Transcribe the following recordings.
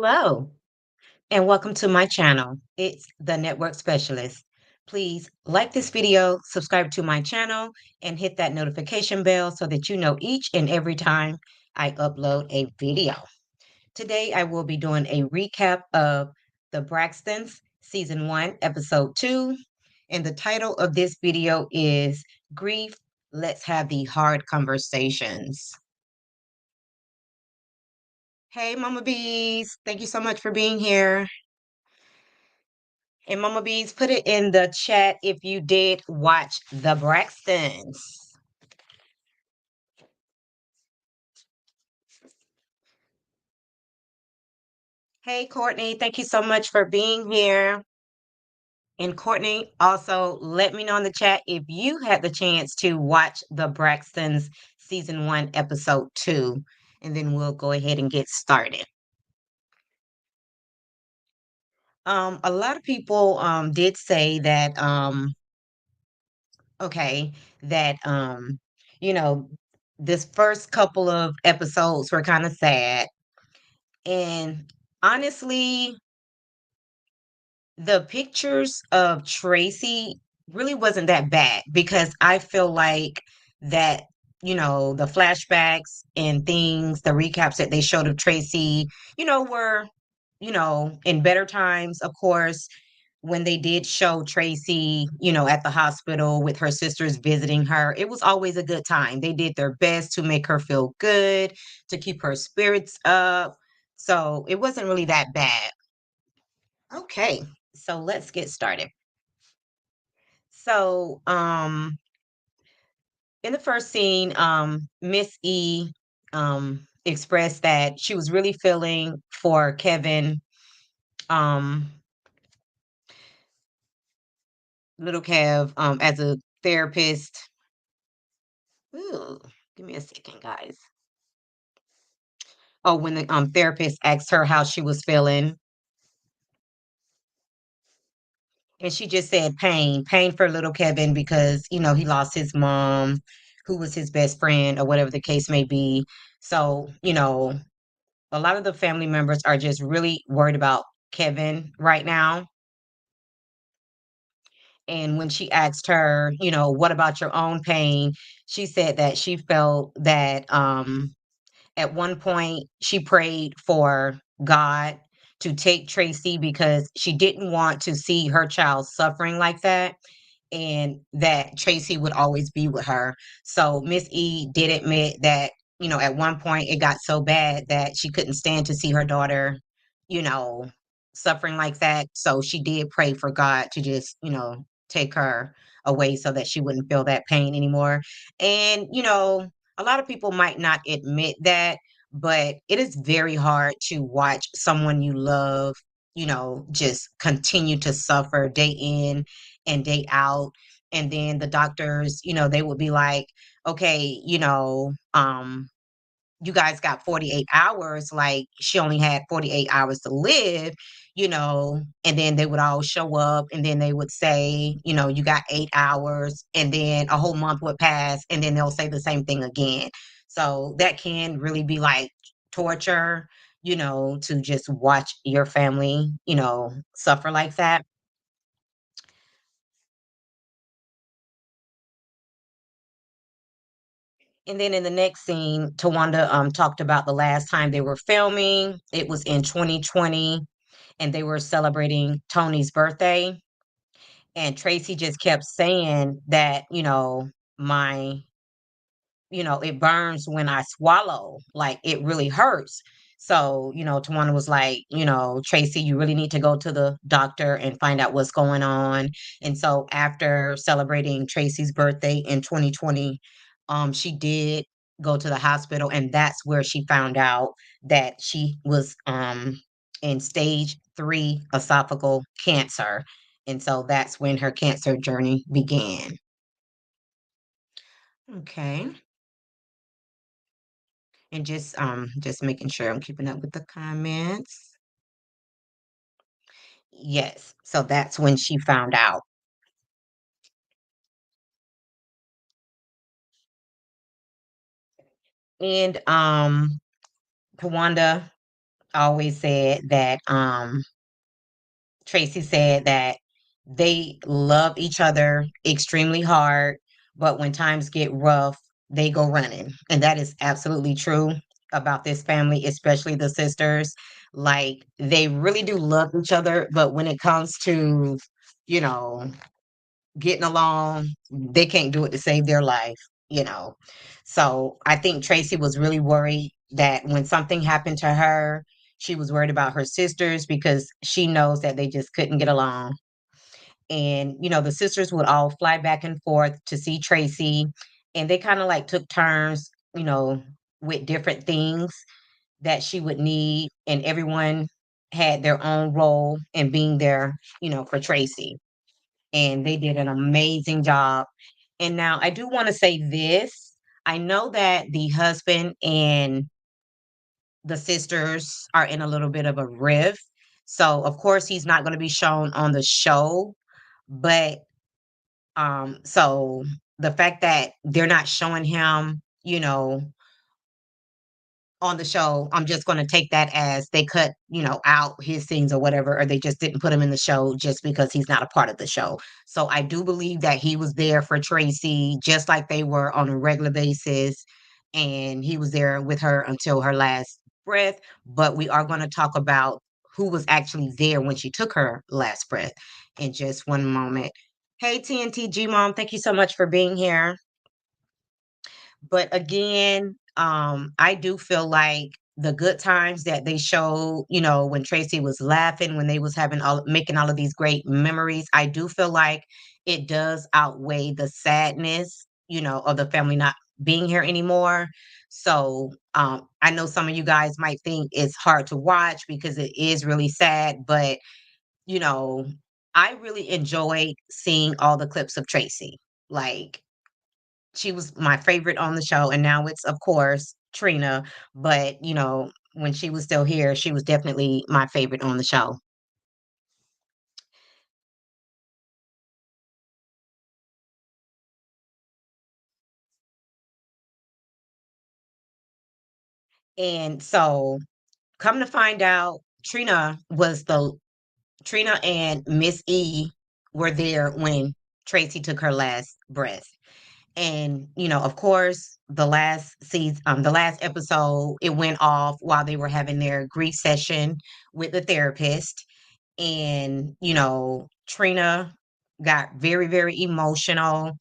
Hello, and welcome to my channel. It's the Network Specialist. Please like this video, subscribe to my channel, and hit that notification bell so that you know each and every time I upload a video. Today, I will be doing a recap of the Braxtons Season 1, Episode 2. And the title of this video is Grief, Let's Have the Hard Conversations. Hey, Mama Bees. Thank you so much for being here. And Mama Bees, put it in the chat if you did watch the Braxtons. Hey, Courtney, thank you so much for being here. And Courtney, also let me know in the chat if you had the chance to watch the Braxtons Season 1, Episode 2. And then we'll go ahead and get started. A lot of people did say that okay, that you know, this first couple of episodes were kind of sad. And honestly, the pictures of Tracy really wasn't that bad because I feel like that, the flashbacks and things, the recaps that they showed of Tracy, were, in better times, of course, when they did show Tracy, at the hospital with her sisters visiting her, it was always a good time. They did their best to make her feel good, to keep her spirits up. So it wasn't really that bad. Okay, so let's get started. So, in the first scene, Miss E expressed that she was really feeling for Kevin, um, little Kev, as a therapist. Ooh, give me a second, guys. Oh, when the therapist asked her how she was feeling, and she just said pain for little Kevin because, he lost his mom, who was his best friend, or whatever the case may be. So, a lot of the family members are just really worried about Kevin right now. And when she asked her, what about your own pain? She said that she felt that at one point she prayed for God to take Tracy because she didn't want to see her child suffering like that, and that Tracy would always be with her. So Miss E did admit that, at one point it got so bad that she couldn't stand to see her daughter, you know, suffering like that. So she did pray for God to just, take her away so that she wouldn't feel that pain anymore. And, a lot of people might not admit that, but it is very hard to watch someone you love, just continue to suffer day in and day out. And then the doctors, they would be like, okay, you guys got 48 hours, like she only had 48 hours to live, and then they would all show up and then they would say, you got 8 hours, and then a whole month would pass and then they'll say the same thing again. So that can really be like torture, to just watch your family, suffer like that. And then in the next scene, Tawanda talked about the last time they were filming. It was in 2020, and they were celebrating Tony's birthday. And Tracy just kept saying that, my, it burns when I swallow, like it really hurts. So, Tawana was like, Tracy, you really need to go to the doctor and find out what's going on. And so after celebrating Tracy's birthday in 2020, she did go to the hospital, and that's where she found out that she was in stage 3 esophageal cancer. And so that's when her cancer journey began. Okay. And just making sure I'm keeping up with the comments. Yes. So that's when she found out. And Tawanda always said that Tracy said that they love each other extremely hard, but when times get rough, they go running. And that is absolutely true about this family, especially the sisters. Like, they really do love each other, but when it comes to, you know, getting along, they can't do it to save their life, you know. So I think Tracy was really worried that when something happened to her, she was worried about her sisters because she knows that they just couldn't get along. And, the sisters would all fly back and forth to see Tracy, and they kind of like took turns, with different things that she would need, and everyone had their own role in being there, for Tracy, and they did an amazing job. And now I do want to say this. I know that the husband and the sisters are in a little bit of a rift. So, of course, he's not going to be shown on the show, but so the fact that they're not showing him, on the show, I'm just gonna take that as they cut, out his scenes or whatever, or they just didn't put him in the show just because he's not a part of the show. So I do believe that he was there for Tracy just like they were on a regular basis, and he was there with her until her last breath. But we are gonna talk about who was actually there when she took her last breath in just one moment. Hey, TNTG Mom, thank you so much for being here. But again, I do feel like the good times that they showed, when Tracy was laughing, when they was having making all of these great memories, I do feel like it does outweigh the sadness, of the family not being here anymore. So I know some of you guys might think it's hard to watch because it is really sad, but you know, I really enjoyed seeing all the clips of Tracy. Like, she was my favorite on the show, and now it's, of course, Trina, but, when she was still here, she was definitely my favorite on the show. And so, come to find out, Trina and Miss E were there when Tracy took her last breath. And, of course, the last episode, it went off while they were having their grief session with the therapist. And, Trina got very, very emotional.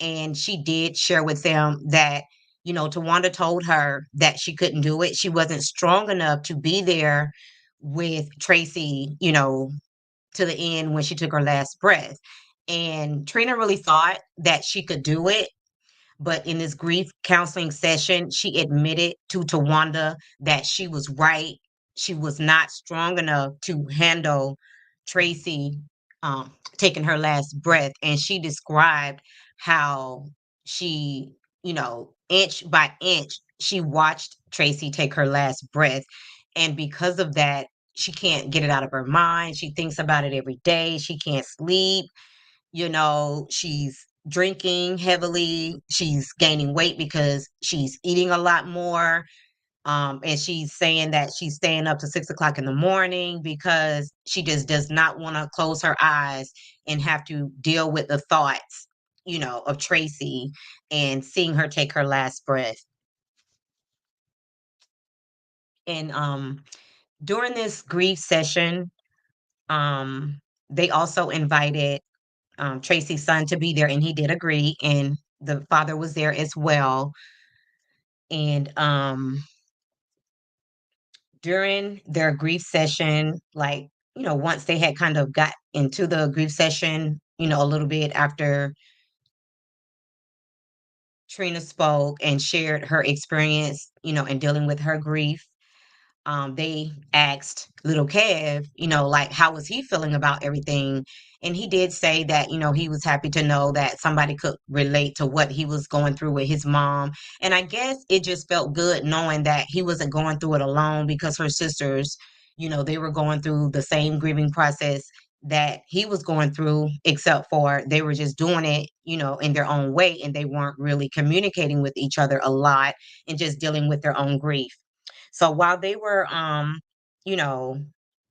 And she did share with them that, Tawanda told her that she couldn't do it. She wasn't strong enough to be there with Tracy, to the end when she took her last breath. And Trina really thought that she could do it, but in this grief counseling session, she admitted to Tawanda that she was right. She was not strong enough to handle Tracy taking her last breath. And she described how she, inch by inch, she watched Tracy take her last breath. And because of that, she can't get it out of her mind. She thinks about it every day. She can't sleep. She's drinking heavily, she's gaining weight because she's eating a lot more. And she's saying that she's staying up to 6 o'clock in the morning because she just does not want to close her eyes and have to deal with the thoughts, of Tracy and seeing her take her last breath. And during this grief session, um, they also invited Tracy's son to be there, and he did agree, and the father was there as well. And during their grief session, like, once they had kind of got into the grief session, a little bit after Trina spoke and shared her experience, in dealing with her grief, they asked little Kev, like, how was he feeling about everything? And he did say that, he was happy to know that somebody could relate to what he was going through with his mom. And I guess it just felt good knowing that he wasn't going through it alone because her sisters, they were going through the same grieving process that he was going through, except for they were just doing it, in their own way, and they weren't really communicating with each other a lot and just dealing with their own grief. So while they were you know,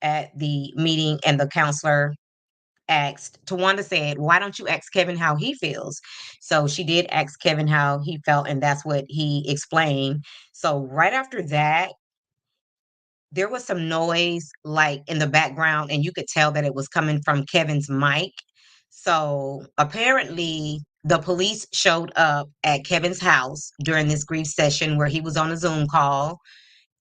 at the meeting, and the counselor asked Tawanda said, "Why don't you ask Kevin how he feels?" So she did ask Kevin how he felt, and that's what he explained. So right after that, there was some noise like in the background, and you could tell that it was coming from Kevin's mic. So apparently, the police showed up at Kevin's house during this grief session where he was on a Zoom call,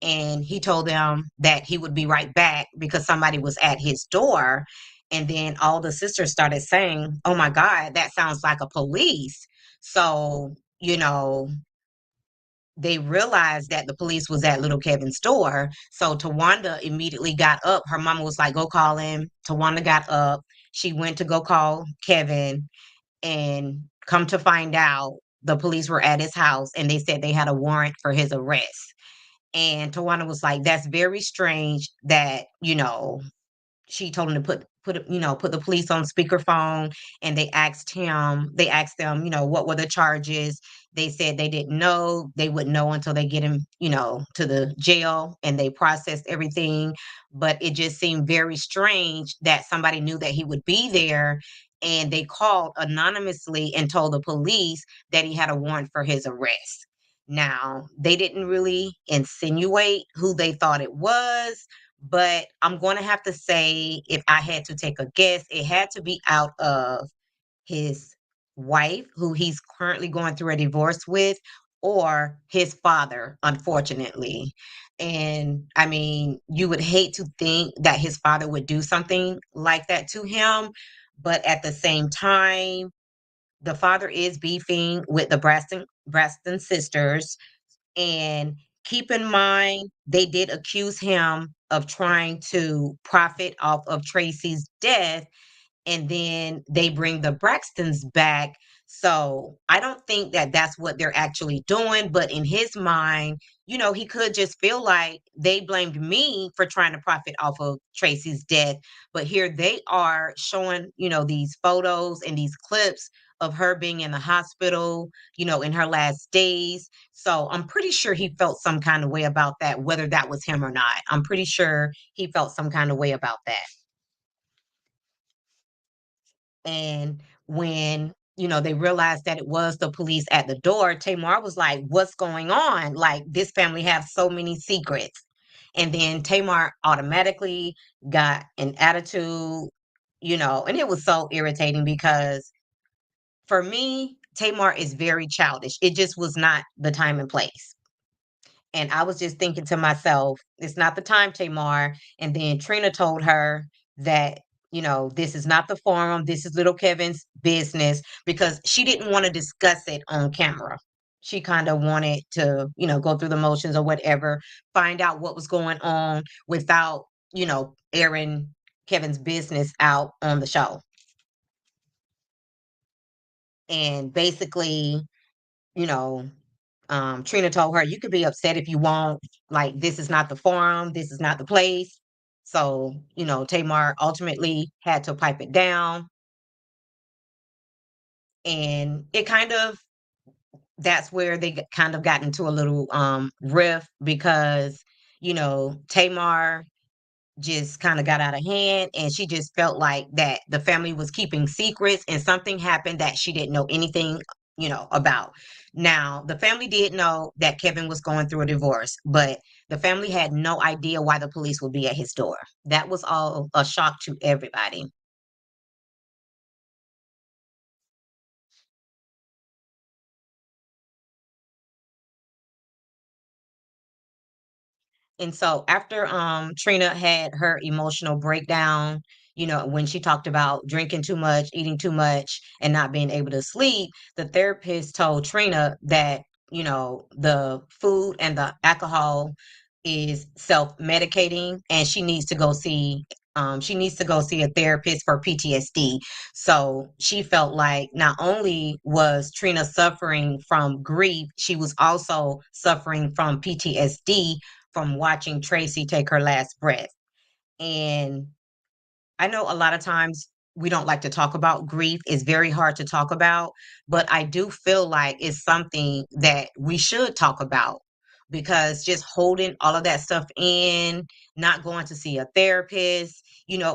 and he told them that he would be right back because somebody was at his door. And then all the sisters started saying, "Oh my God, that sounds like a police." So, they realized that the police was at little Kevin's door. So Tawanda immediately got up. Her mama was like, "Go call him." Tawanda got up. She went to go call Kevin, and come to find out, the police were at his house and they said they had a warrant for his arrest. And Tawana was like, "That's very strange that, she told him to put the police on speakerphone, and they asked them, what were the charges. They said they didn't know. They wouldn't know until they get him, to the jail, and they processed everything. But it just seemed very strange that somebody knew that he would be there, and they called anonymously and told the police that he had a warrant for his arrest. Now, they didn't really insinuate who they thought it was, but I'm going to have to say, if I had to take a guess, it had to be out of his wife, who he's currently going through a divorce with, or his father, unfortunately. And I mean, you would hate to think that his father would do something like that to him, but at the same time, the father is beefing with the Braxton sisters, and keep in mind, they did accuse him of trying to profit off of Tracy's death, and then they bring the Braxtons back. So I don't think that that's what they're actually doing. But in his mind, he could just feel like they blamed me for trying to profit off of Tracy's death. But here they are showing, these photos and these clips of her being in the hospital, in her last days. So I'm pretty sure he felt some kind of way about that, whether that was him or not. I'm pretty sure he felt some kind of way about that. And when, they realized that it was the police at the door, Tamar was like, "What's going on? Like, this family have so many secrets." And then Tamar automatically got an attitude, and it was so irritating because for me, Tamar is very childish. It just was not the time and place. And I was just thinking to myself, "It's not the time, Tamar." And then Trina told her that, this is not the forum. This is little Kevin's business, because she didn't want to discuss it on camera. She kind of wanted to, go through the motions or whatever, find out what was going on without, airing Kevin's business out on the show. And basically, you know, Trina told her, "You could be upset if you want. Like, this is not the forum. This is not the place." So, Tamar ultimately had to pipe it down. And it kind of, that's where they kind of got into a little riff, because, Tamar just kind of got out of hand, and she just felt like that the family was keeping secrets, and something happened that she didn't know anything, about. Now, the family did know that Kevin was going through a divorce, but the family had no idea why the police would be at his door. That was all a shock to everybody. And so after Trina had her emotional breakdown, when she talked about drinking too much, eating too much, and not being able to sleep, the therapist told Trina that, the food and the alcohol is self-medicating, and she needs to go see a therapist for PTSD. So she felt like not only was Trina suffering from grief, she was also suffering from PTSD from watching Tracy take her last breath. And I know a lot of times we don't like to talk about grief. It's very hard to talk about, but I do feel like it's something that we should talk about, because just holding all of that stuff in, not going to see a therapist,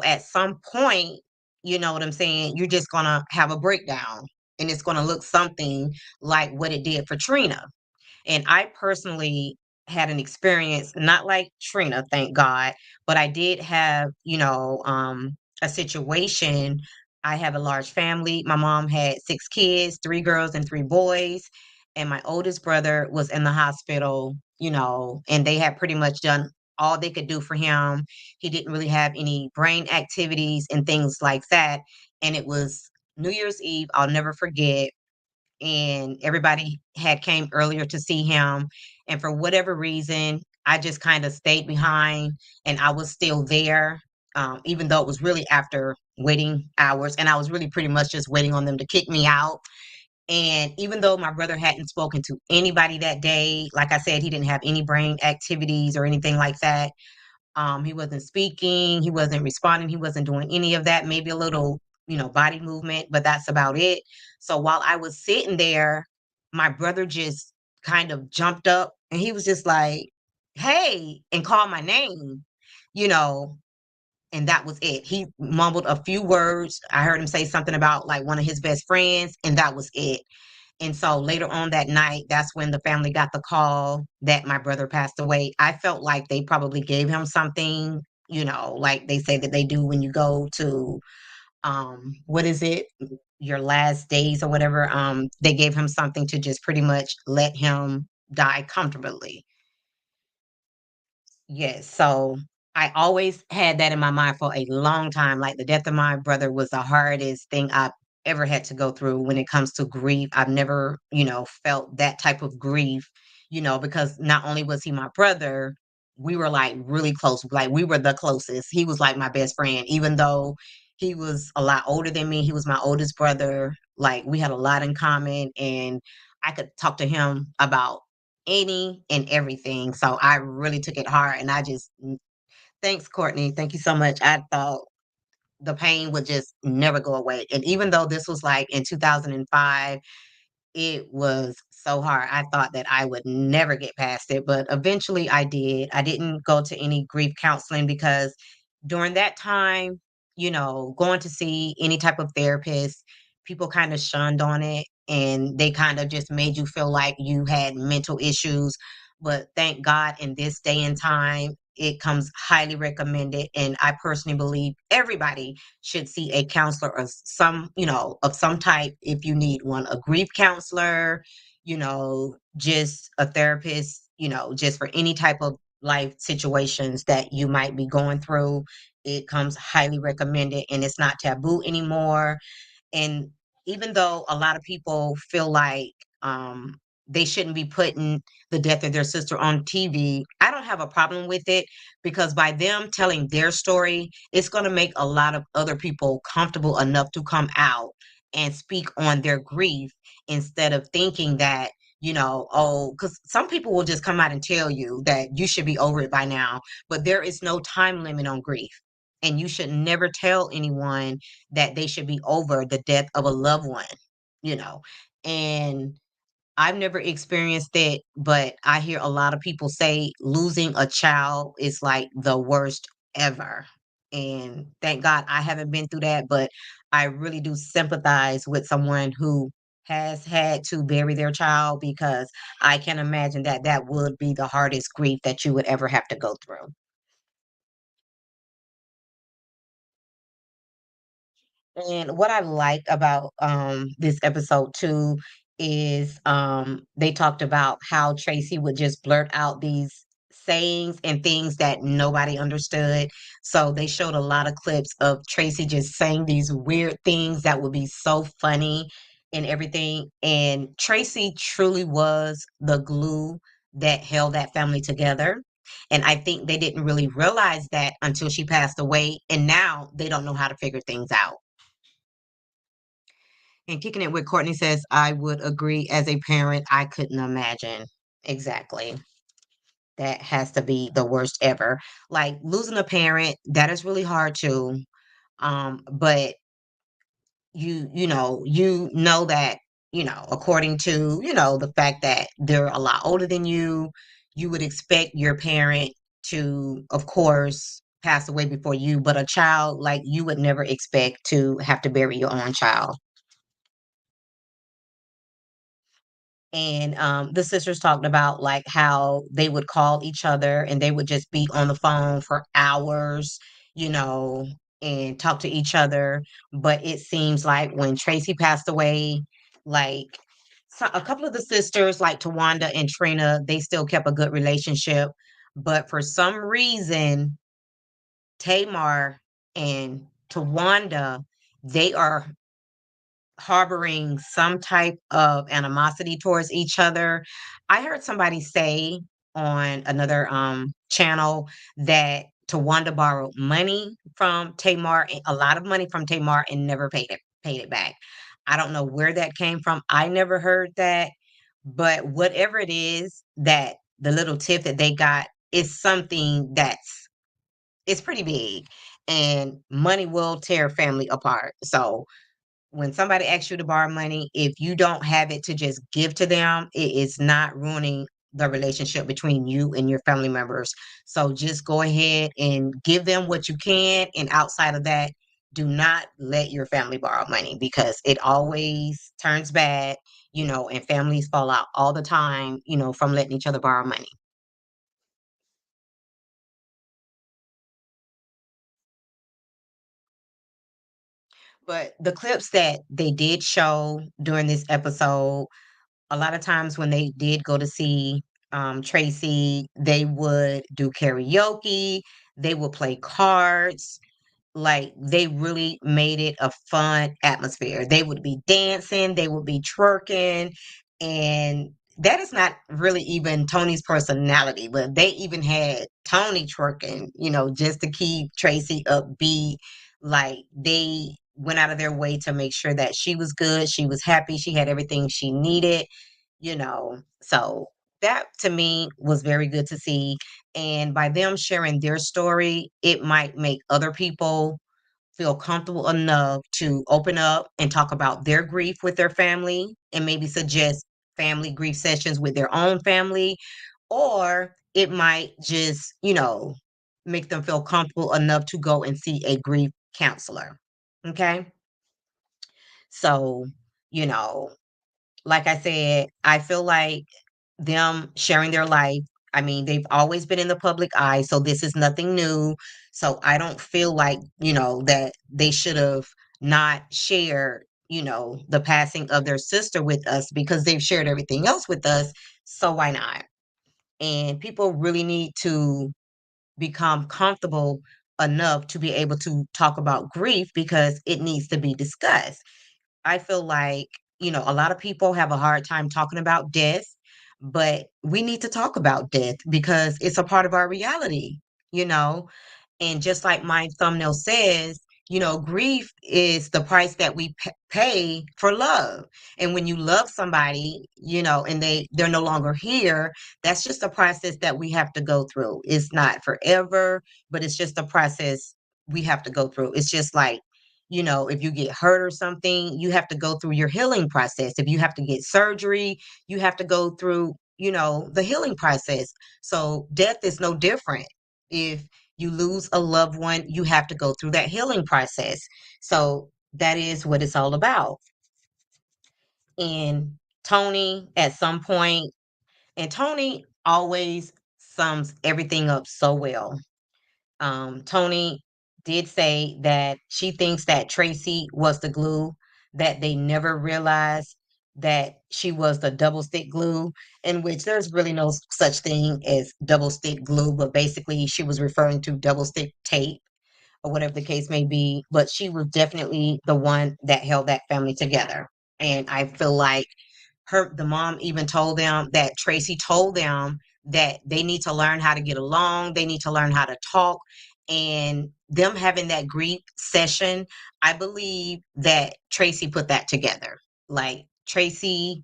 at some point, you know what I'm saying, you're just going to have a breakdown, and it's going to look something like what it did for Trina. And I personally had an experience, not like Trina, thank God, but I did have, a situation. I have a large family. My mom had 6 kids, 3 girls and 3 boys. And my oldest brother was in the hospital, and they had pretty much done all they could do for him. He didn't really have any brain activities and things like that. And it was New Year's Eve. I'll never forget, and everybody had came earlier to see him, and for whatever reason I just kind of stayed behind, and I was still there, even though it was really after waiting hours, and I was really pretty much just waiting on them to kick me out. And even though my brother hadn't spoken to anybody that day, like I said, he didn't have any brain activities or anything like that. He wasn't speaking, he wasn't responding, he wasn't doing any of that, maybe a little, body movement, but that's about it. So while I was sitting there, my brother just kind of jumped up, and he was just like, "Hey," and called my name, you know, and that was it. He mumbled a few words. I heard him say something about like one of his best friends, and that was it. And so later on that night, that's when the family got the call that my brother passed away. I felt like they probably gave him something, like they say that they do when you go to, what is it? Your last days or whatever. They gave him something to just pretty much let him die comfortably. Yes, so I always had that in my mind for a long time. Like the death of my brother was the hardest thing I've ever had to go through when it comes to grief. I've never, felt that type of grief, because not only was he my brother, we were like really close. Like we were the closest. He was like my best friend, even though he was a lot older than me. He was my oldest brother. Like we had a lot in common, and I could talk to him about any and everything. So I really took it hard, and thanks, Courtney. Thank you so much. I thought the pain would just never go away. And even though this was like in 2005, it was so hard. I thought that I would never get past it, but eventually I did. I didn't go to any grief counseling because during that time, going to see any type of therapist, people kind of shunned on it, and they kind of just made you feel like you had mental issues. But thank God in this day and time, it comes highly recommended. And I personally believe everybody should see a counselor of some type if you need one, a grief counselor, just a therapist, just for any type of life situations that you might be going through. It comes highly recommended, and it's not taboo anymore. And even though a lot of people feel like they shouldn't be putting the death of their sister on TV, I don't have a problem with it, because by them telling their story, it's going to make a lot of other people comfortable enough to come out and speak on their grief, instead of thinking that, oh, because some people will just come out and tell you that you should be over it by now, but there is no time limit on grief. And you should never tell anyone that they should be over the death of a loved one, you know. And I've never experienced it, but I hear a lot of people say losing a child is like the worst ever. And thank God I haven't been through that, but I really do sympathize with someone who has had to bury their child, because I can imagine that that would be the hardest grief that you would ever have to go through. And what I like about this episode too is they talked about how Tracy would just blurt out these sayings and things that nobody understood. So they showed a lot of clips of Tracy just saying these weird things that would be so funny and everything. And Tracy truly was the glue that held that family together. And I think they didn't really realize that until she passed away. And now they don't know how to figure things out. And kicking it with Courtney says, I would agree as a parent, I couldn't imagine. Exactly. That has to be the worst ever. Like losing a parent, that is really hard too. But you know that, according to, the fact that they're a lot older than you, you would expect your parent to, of course, pass away before you, but a child, like, you would never expect to have to bury your own child. And the sisters talked about like how they would call each other and they would just be on the phone for hours, you know, and talk to each other. But it seems like when Tracy passed away, like, a couple of the sisters, like Tawanda and Trina, they still kept a good relationship. But for some reason, Tamar and Tawanda, they are harboring some type of animosity towards each other. I heard somebody say on another channel that Tawanda borrowed money from Tamar, a lot of money from Tamar, and never paid it back. I don't know where that came from. I never heard that, but whatever it is, that the little tip that they got is something that's, it's pretty big, and money will tear family apart. So when somebody asks you to borrow money, if you don't have it to just give to them, it is not ruining the relationship between you and your family members. So just go ahead and give them what you can. And outside of that, do not let your family borrow money because it always turns bad, and families fall out all the time, from letting each other borrow money. But the clips that they did show during this episode, a lot of times when they did go to see Tracy, they would do karaoke, they would play cards, like, they really made it a fun atmosphere. They would be dancing, they would be twerking, and that is not really even Tony's personality, but they even had Tony twerking, just to keep Tracy upbeat. Like, they went out of their way to make sure that she was good, she was happy, she had everything she needed, So that to me was very good to see. And by them sharing their story, it might make other people feel comfortable enough to open up and talk about their grief with their family and maybe suggest family grief sessions with their own family. Or it might just, make them feel comfortable enough to go and see a grief counselor. Okay. So, you know, like I said, I feel like them sharing their life, I mean, they've always been in the public eye, so this is nothing new. So I don't feel like, that they should have not shared, the passing of their sister with us because they've shared everything else with us. So why not? And people really need to become comfortable enough to be able to talk about grief because it needs to be discussed. I feel like, a lot of people have a hard time talking about death, but we need to talk about death because it's a part of our reality, you know? And just like my thumbnail says, grief is the price that we pay for love. And when you love somebody, and they're no longer here, that's just a process that we have to go through. It's not forever, but it's just a process we have to go through. It's just like, if you get hurt or something, you have to go through your healing process. If you have to get surgery, you have to go through, the healing process. So death is no different. If you lose a loved one, you have to go through that healing process. So that is what it's all about. And Tony, at some point, and Tony always sums everything up so well. Tony did say that she thinks that Tracy was the glue, that they never realized that she was the double stick glue, in which there's really no such thing as double stick glue, but basically she was referring to double stick tape or whatever the case may be. But she was definitely the one that held that family together. And I feel like the mom even told them that Tracy told them that they need to learn how to get along, they need to learn how to talk, and them having that grief session, I believe that Tracy put that together. Like, Tracy,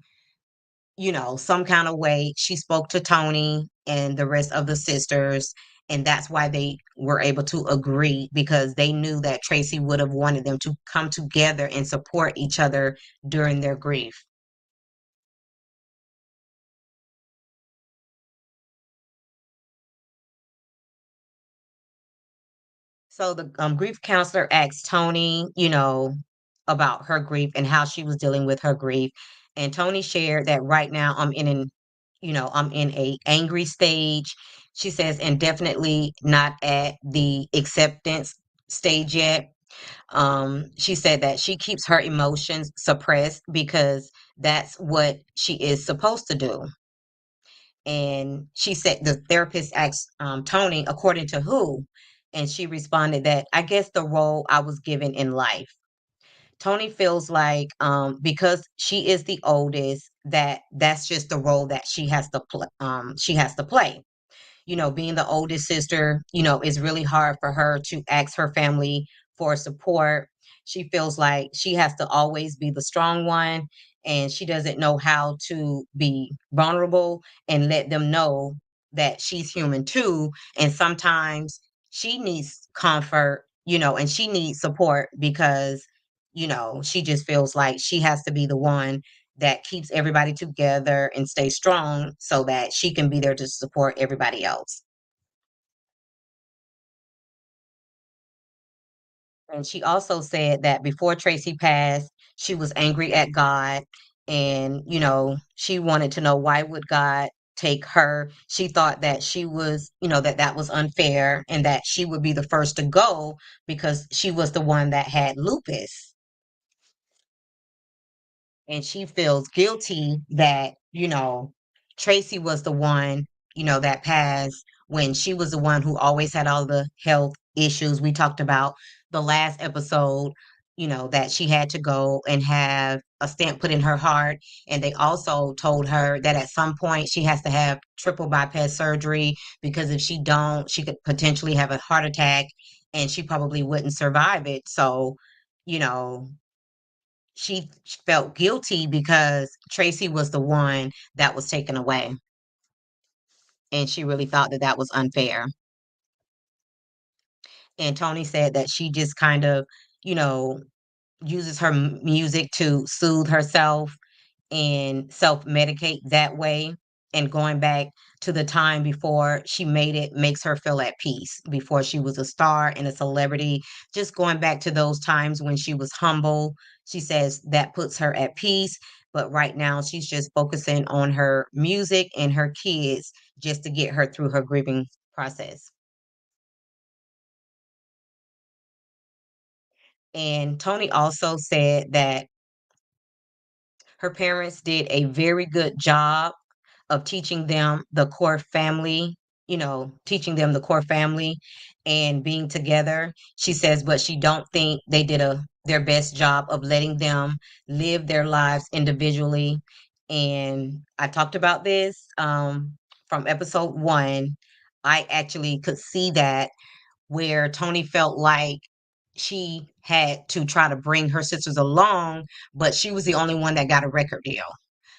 some kind of way she spoke to Tony and the rest of the sisters, and that's why they were able to agree because they knew that Tracy would have wanted them to come together and support each other during their grief. So the grief counselor asked Tony, about her grief and how she was dealing with her grief. And Tony shared that right now I'm in a angry stage. She says, and definitely not at the acceptance stage yet. She said that she keeps her emotions suppressed because that's what she is supposed to do. And she said the therapist asked Tony, according to who? And she responded that I guess the role I was given in life. Tony feels like because she is the oldest, that's just the role that she has to play. Being the oldest sister, is really hard for her to ask her family for support. She feels like she has to always be the strong one, and she doesn't know how to be vulnerable and let them know that she's human too. And sometimes she needs comfort, and she needs support because, she just feels like she has to be the one that keeps everybody together and stay strong so that she can be there to support everybody else. And she also said that before Tracy passed, she was angry at God and, she wanted to know why would God take her. She thought that she was, that was unfair and that she would be the first to go because she was the one that had lupus. And she feels guilty that, Tracy was the one, that passed when she was the one who always had all the health issues. We talked about the last episode, that she had to go and have a stamp put in her heart. And they also told her that at some point she has to have triple bypass surgery because if she don't, she could potentially have a heart attack and she probably wouldn't survive it. So, you know, she felt guilty because Tracy was the one that was taken away, and she really thought that that was unfair. And Tony said that she just kind of, you know, uses her music to soothe herself and self-medicate that way, and going back to the time before she made it makes her feel at peace, before she was a star and a celebrity, just going back to those times when she was humble. She says that puts her at peace, but right now she's just focusing on her music and her kids just to get her through her grieving process. And Tony also said that her parents did a very good job of teaching them the core family, teaching them the core family and being together. She says, but she don't think they did their best job of letting them live their lives individually. And I talked about this from episode 1. I actually could see that where Tony felt like she had to try to bring her sisters along, but she was the only one that got a record deal.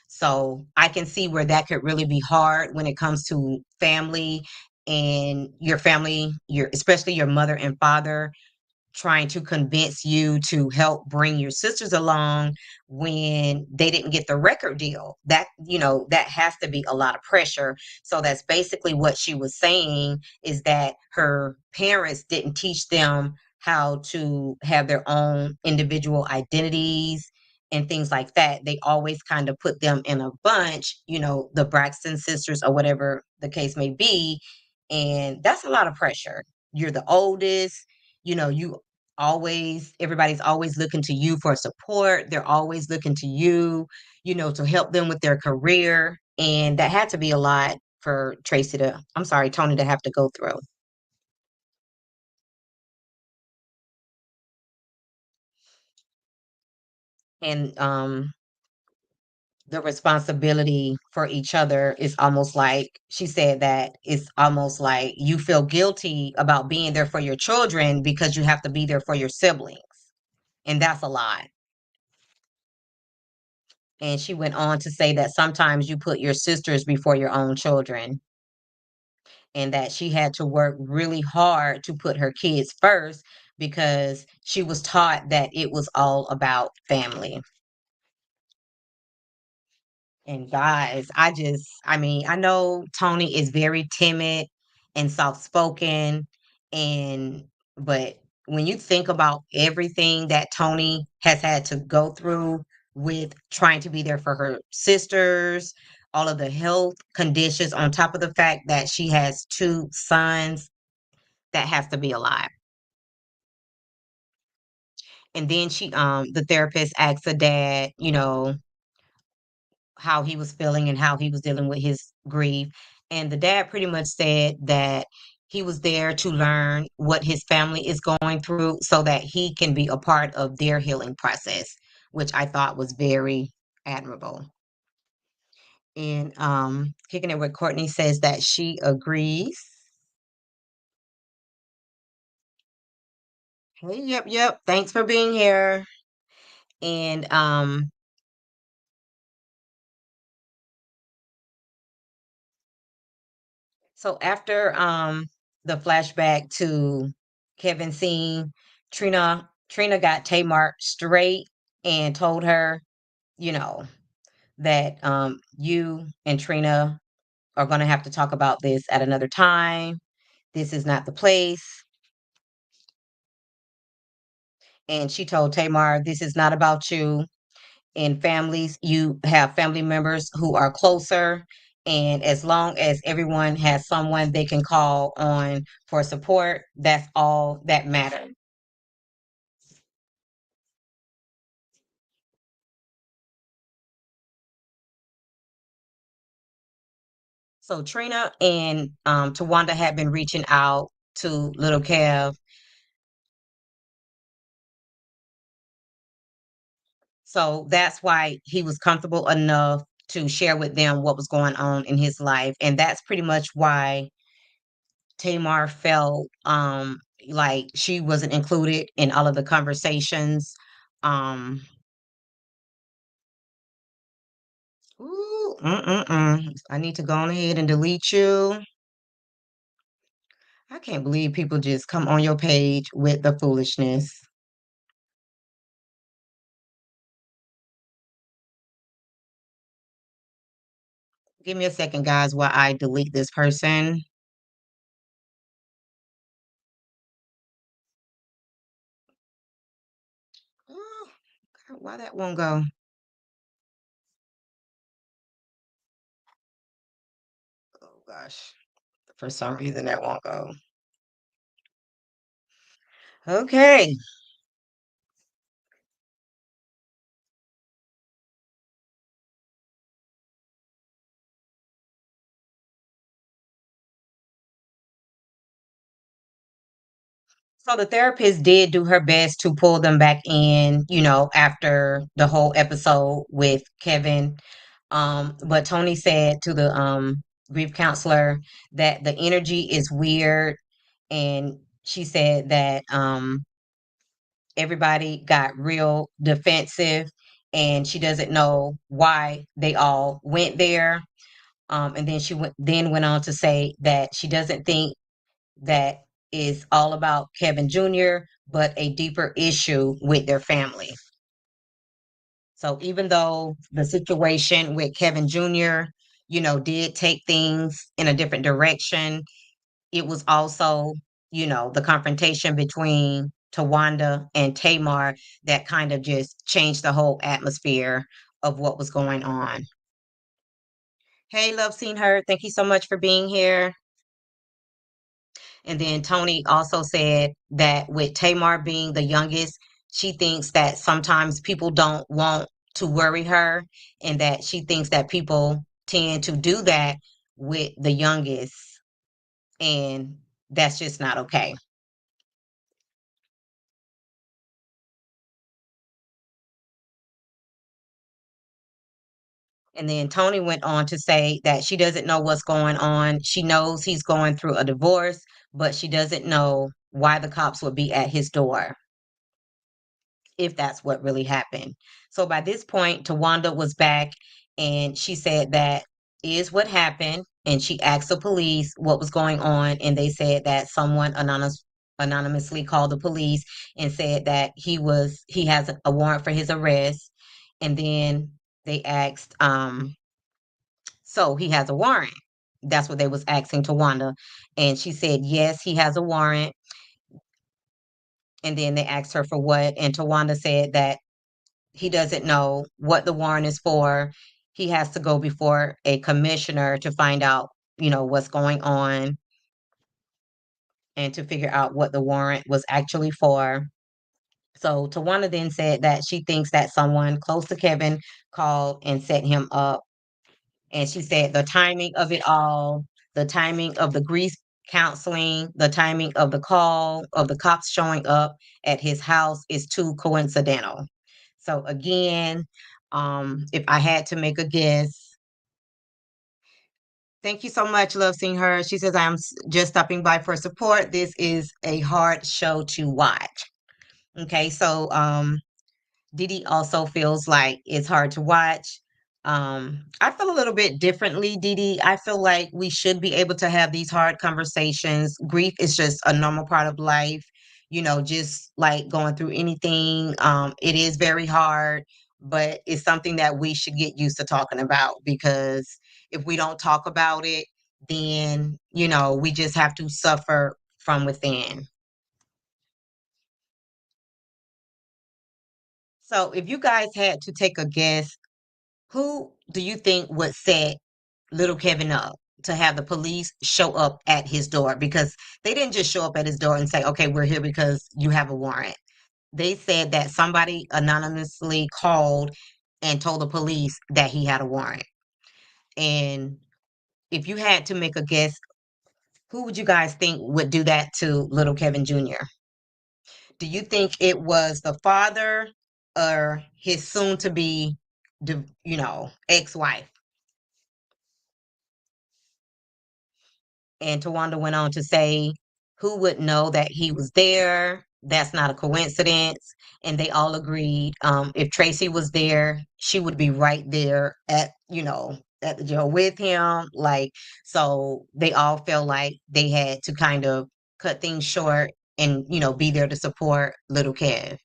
So I can see where that could really be hard when it comes to family and your family, especially your mother and father trying to convince you to help bring your sisters along when they didn't get the record deal. That has to be a lot of pressure. So that's basically what she was saying, is that her parents didn't teach them how to have their own individual identities and things like that. They always kind of put them in a bunch, the Braxton sisters or whatever the case may be. And that's a lot of pressure. You're the oldest, you always everybody's always looking to you for support. They're always looking to you, to help them with their career. And that had to be a lot for Tony to have to go through. And the responsibility for each other is almost like she said that it's almost like you feel guilty about being there for your children because you have to be there for your siblings. And that's a lot. And she went on to say that sometimes you put your sisters before your own children, and that she had to work really hard to put her kids first because she was taught that it was all about family. And guys, I know Tony is very timid and soft spoken, and But when you think about everything that Tony has had to go through with trying to be there for her sisters, all of the health conditions, on top of the fact that she has two sons, that has to be a lot. And then the therapist asked the dad, how he was feeling and how he was dealing with his grief. And the dad pretty much said that he was there to learn what his family is going through so that he can be a part of their healing process, which I thought was very admirable. And kicking it with Courtney says that she agrees. Hey, yep, yep. Thanks for being here. And so after the flashback to Kevin scene, Trina got Tamar straight and told her, you know, that you and Trina are gonna have to talk about this at another time. This is not the place. And she told Tamar, this is not about you. In families, you have family members who are closer. And as long as everyone has someone they can call on for support, that's all that matters. So Trina and Tawanda had been reaching out to little Kev. So that's why he was comfortable enough to share with them what was going on in his life. And that's pretty much why Tamar felt like she wasn't included in all of the conversations. Um, I need to go on ahead and delete you. I can't believe people just come on your page with the foolishness. Give me a second, guys, while I delete this person. Oh, God, why that won't go? Oh gosh, for some reason that won't go. Okay. So the therapist did do her best to pull them back in, after the whole episode with Kevin. But Tony said to the grief counselor that the energy is weird. And she said that everybody got real defensive and she doesn't know why they all went there. And then she went on to say that she doesn't think that is all about Kevin Jr., but a deeper issue with their family. So even though the situation with Kevin Jr., did take things in a different direction, it was also, the confrontation between Tawanda and Tamar that kind of just changed the whole atmosphere of what was going on. Hey, love, seen her. Thank you so much for being here. And then Tony also said that with Tamar being the youngest, she thinks that sometimes people don't want to worry her and that she thinks that people tend to do that with the youngest. And that's just not okay. And then Tony went on to say that she doesn't know what's going on. She knows he's going through a divorce, but she doesn't know why the cops would be at his door if that's what really happened. So by this point, Tawanda was back and she said that is what happened. And she asked the police what was going on. And they said that someone anonymously called the police and said that he has a warrant for his arrest. And then they asked, so he has a warrant. That's what they was asking Tawanda. And she said, yes, he has a warrant. And then they asked her for what, and Tawanda said that he doesn't know what the warrant is for. He has to go before a commissioner to find out, what's going on and to figure out what the warrant was actually for. So Tawana then said that she thinks that someone close to Kevin called and set him up. And she said the timing of it all, the timing of the grief counseling, the timing of the call, of the cops showing up at his house is too coincidental. So again, if I had to make a guess, thank you so much, Love Seeing Her. She says, I'm just stopping by for support. This is a hard show to watch. Okay, so Didi also feels like it's hard to watch. I feel a little bit differently, Didi. I feel like we should be able to have these hard conversations. Grief is just a normal part of life, just like going through anything. It is very hard, but it's something that we should get used to talking about because if we don't talk about it, then, we just have to suffer from within. So if you guys had to take a guess, who do you think would set little Kevin up to have the police show up at his door? Because they didn't just show up at his door and say, okay, we're here because you have a warrant. They said that somebody anonymously called and told the police that he had a warrant. And if you had to make a guess, who would you guys think would do that to little Kevin Jr.? Do you think it was the father or his soon to be, ex-wife? And Tawanda went on to say, who would know that he was there? That's not a coincidence. And they all agreed, if Tracy was there, she would be right there at the jail with him. Like, so they all felt like they had to kind of cut things short and, be there to support little Kev.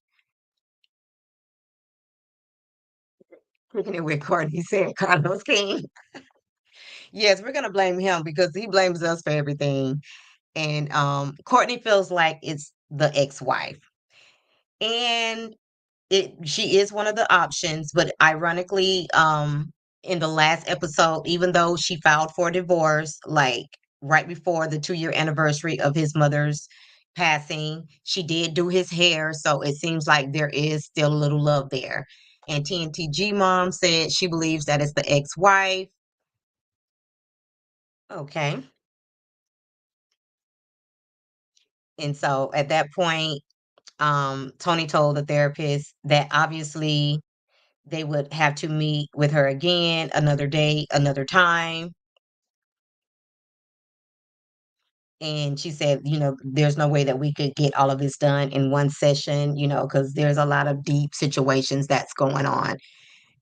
Kicking it with Courtney said Carlos King. Yes, we're gonna blame him because he blames us for everything. And Courtney feels like it's the ex-wife. And she is one of the options, but ironically, in the last episode, even though she filed for divorce, like right before the 2-year anniversary of his mother's passing, she did do his hair, so it seems like there is still a little love there. And TNTG mom said she believes that it's the ex-wife. Okay. And so at that point, Tony told the therapist that obviously they would have to meet with her again another day, another time. And she said, there's no way that we could get all of this done in one session, because there's a lot of deep situations that's going on.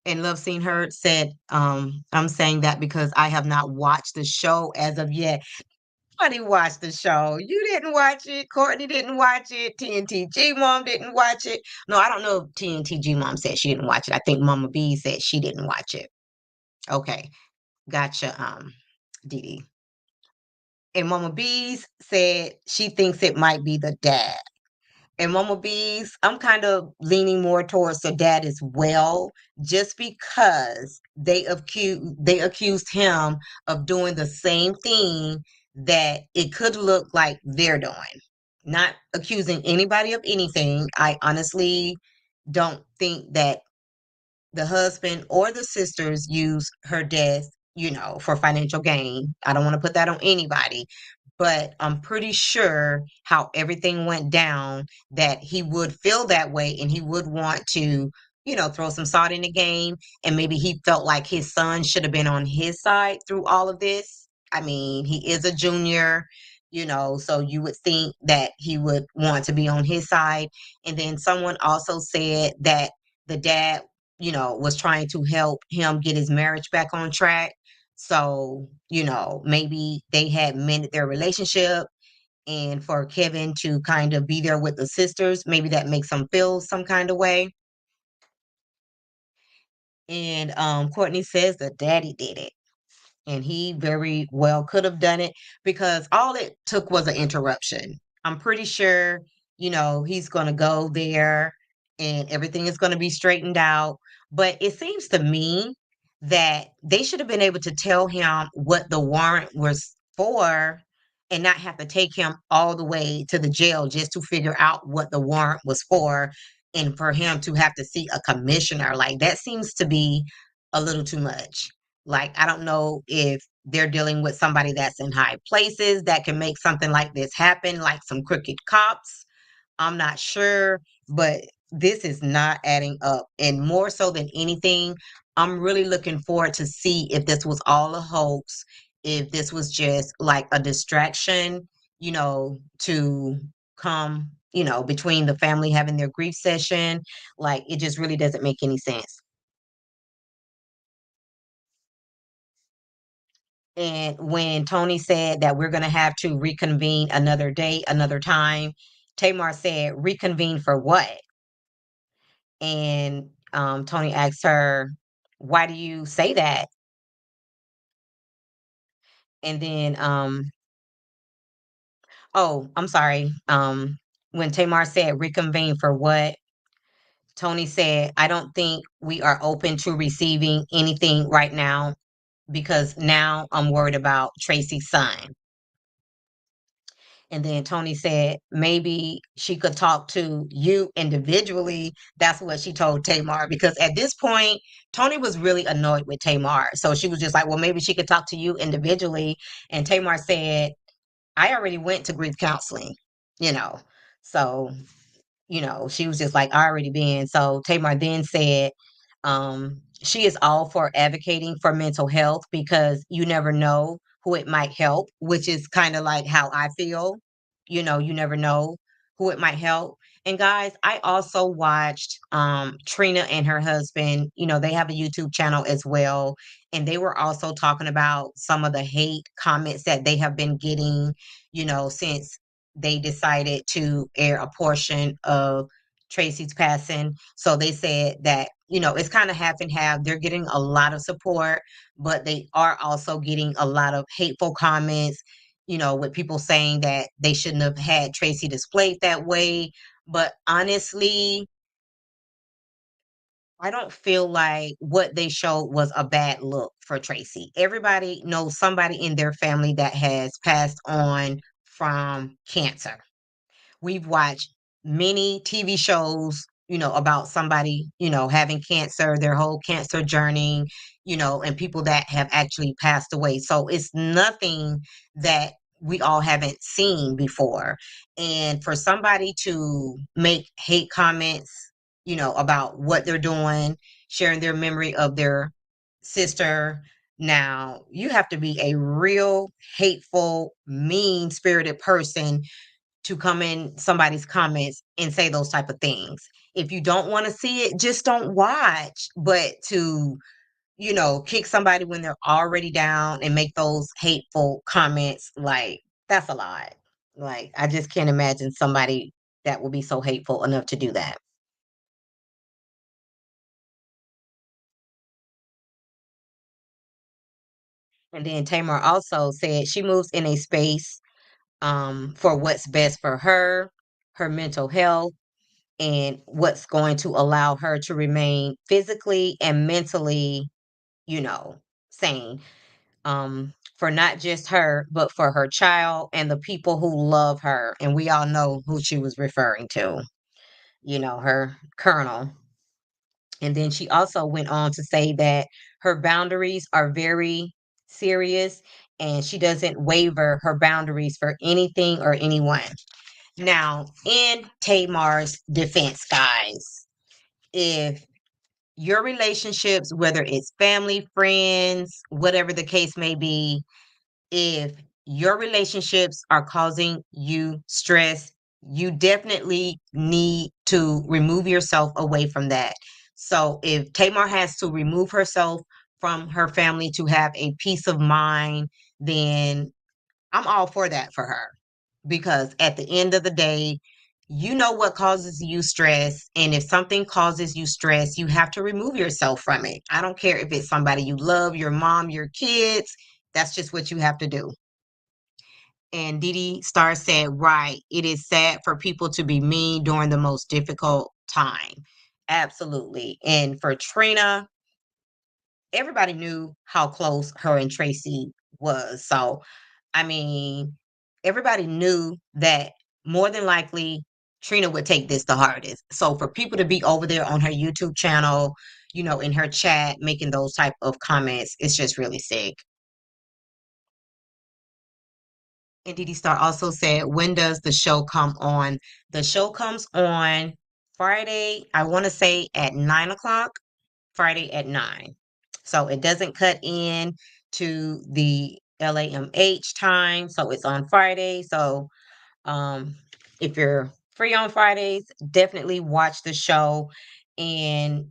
And Love Seen Her said, I'm saying that because I have not watched the show as of yet. Nobody watched the show. You didn't watch it. Courtney didn't watch it. TNTG mom didn't watch it. No, I don't know if TNTG mom said she didn't watch it. I think Mama B said she didn't watch it. Okay. Gotcha, Dee Dee. And Mama Bees said she thinks it might be the dad. And Mama Bees, I'm kind of leaning more towards the dad as well, just because they accused him of doing the same thing that it could look like they're doing. Not accusing anybody of anything. I honestly don't think that the husband or the sisters use her death, for financial gain. I don't want to put that on anybody, but I'm pretty sure how everything went down that he would feel that way and he would want to, throw some salt in the game. And maybe he felt like his son should have been on his side through all of this. I mean, he is a junior, so you would think that he would want to be on his side. And then someone also said that the dad was trying to help him get his marriage back on track. So, maybe they had mended their relationship. And for Kevin to kind of be there with the sisters, maybe that makes him feel some kind of way. And Courtney says that daddy did it. And he very well could have done it because all it took was an interruption. I'm pretty sure he's going to go there and everything is going to be straightened out. But it seems to me that they should have been able to tell him what the warrant was for and not have to take him all the way to the jail just to figure out what the warrant was for and for him to have to see a commissioner. Like that seems to be a little too much. Like, I don't know if they're dealing with somebody that's in high places that can make something like this happen, like some crooked cops. I'm not sure, but this is not adding up. And more so than anything, I'm really looking forward to see if this was all a hoax, if this was just like a distraction, to come, between the family having their grief session. Like, it just really doesn't make any sense. And when Tony said that we're going to have to reconvene another day, another time, Tamar said, reconvene for what? And Tony asked her, why do you say that? And then, oh, I'm sorry. When Tamar said reconvene for what, Tony said, I don't think we are open to receiving anything right now because now I'm worried about Tracy's son. And then Tony said maybe she could talk to you individually. That's what she told Tamar because at this point, Tony was really annoyed with Tamar. So she was just like, well, maybe she could talk to you individually. And Tamar said, I already went to grief counseling, you know. So she was just like, I already been. So Tamar then said, she is all for advocating for mental health because you never know who it might help, which is kind of like how I feel. You never know who it might help. And guys, I also watched Trina and her husband, they have a YouTube channel as well. And they were also talking about some of the hate comments that they have been getting, since they decided to air a portion of Tracy's passing. So they said that, it's kind of half and half. They're getting a lot of support, but they are also getting a lot of hateful comments, with people saying that they shouldn't have had Tracy displayed that way. But honestly, I don't feel like what they showed was a bad look for Tracy. Everybody knows somebody in their family that has passed on from cancer. We've watched many TV shows, about somebody, having cancer, their whole cancer journey, and people that have actually passed away. So it's nothing that we all haven't seen before. And for somebody to make hate comments, about what they're doing, sharing their memory of their sister. Now, you have to be a real hateful, mean spirited person to come in somebody's comments and say those type of things. If you don't want to see it, just don't watch. But to, kick somebody when they're already down and make those hateful comments, like that's a lot. Like I just can't imagine somebody that will be so hateful enough to do that. And then Tamar also said she moves in a space for what's best for her, her mental health, and what's going to allow her to remain physically and mentally, sane. For not just her, but for her child and the people who love her. And we all know who she was referring to, her colonel. And then she also went on to say that her boundaries are very serious and she doesn't waver her boundaries for anything or anyone. Now, in Tamar's defense, guys, if your relationships, whether it's family, friends, whatever the case may be, if your relationships are causing you stress, you definitely need to remove yourself away from that. So if Tamar has to remove herself from her family to have a peace of mind, then I'm all for that for her. Because at the end of the day, you know what causes you stress. And if something causes you stress, you have to remove yourself from it. I don't care if it's somebody you love, your mom, your kids. That's just what you have to do. And Dee Star said, right, it is sad for people to be mean during the most difficult time. Absolutely. And for Trina, everybody knew how close her and Tracy was. So, I mean, everybody knew that more than likely Trina would take this the hardest. So for people to be over there on her YouTube channel, in her chat, making those type of comments, it's just really sick. And Dee Star also said, when does the show come on? The show comes on Friday, I want to say at 9 o'clock, Friday at 9. So it doesn't cut in to the LAMH time. So it's on Friday. So um, if you're free on Fridays, definitely watch the show. And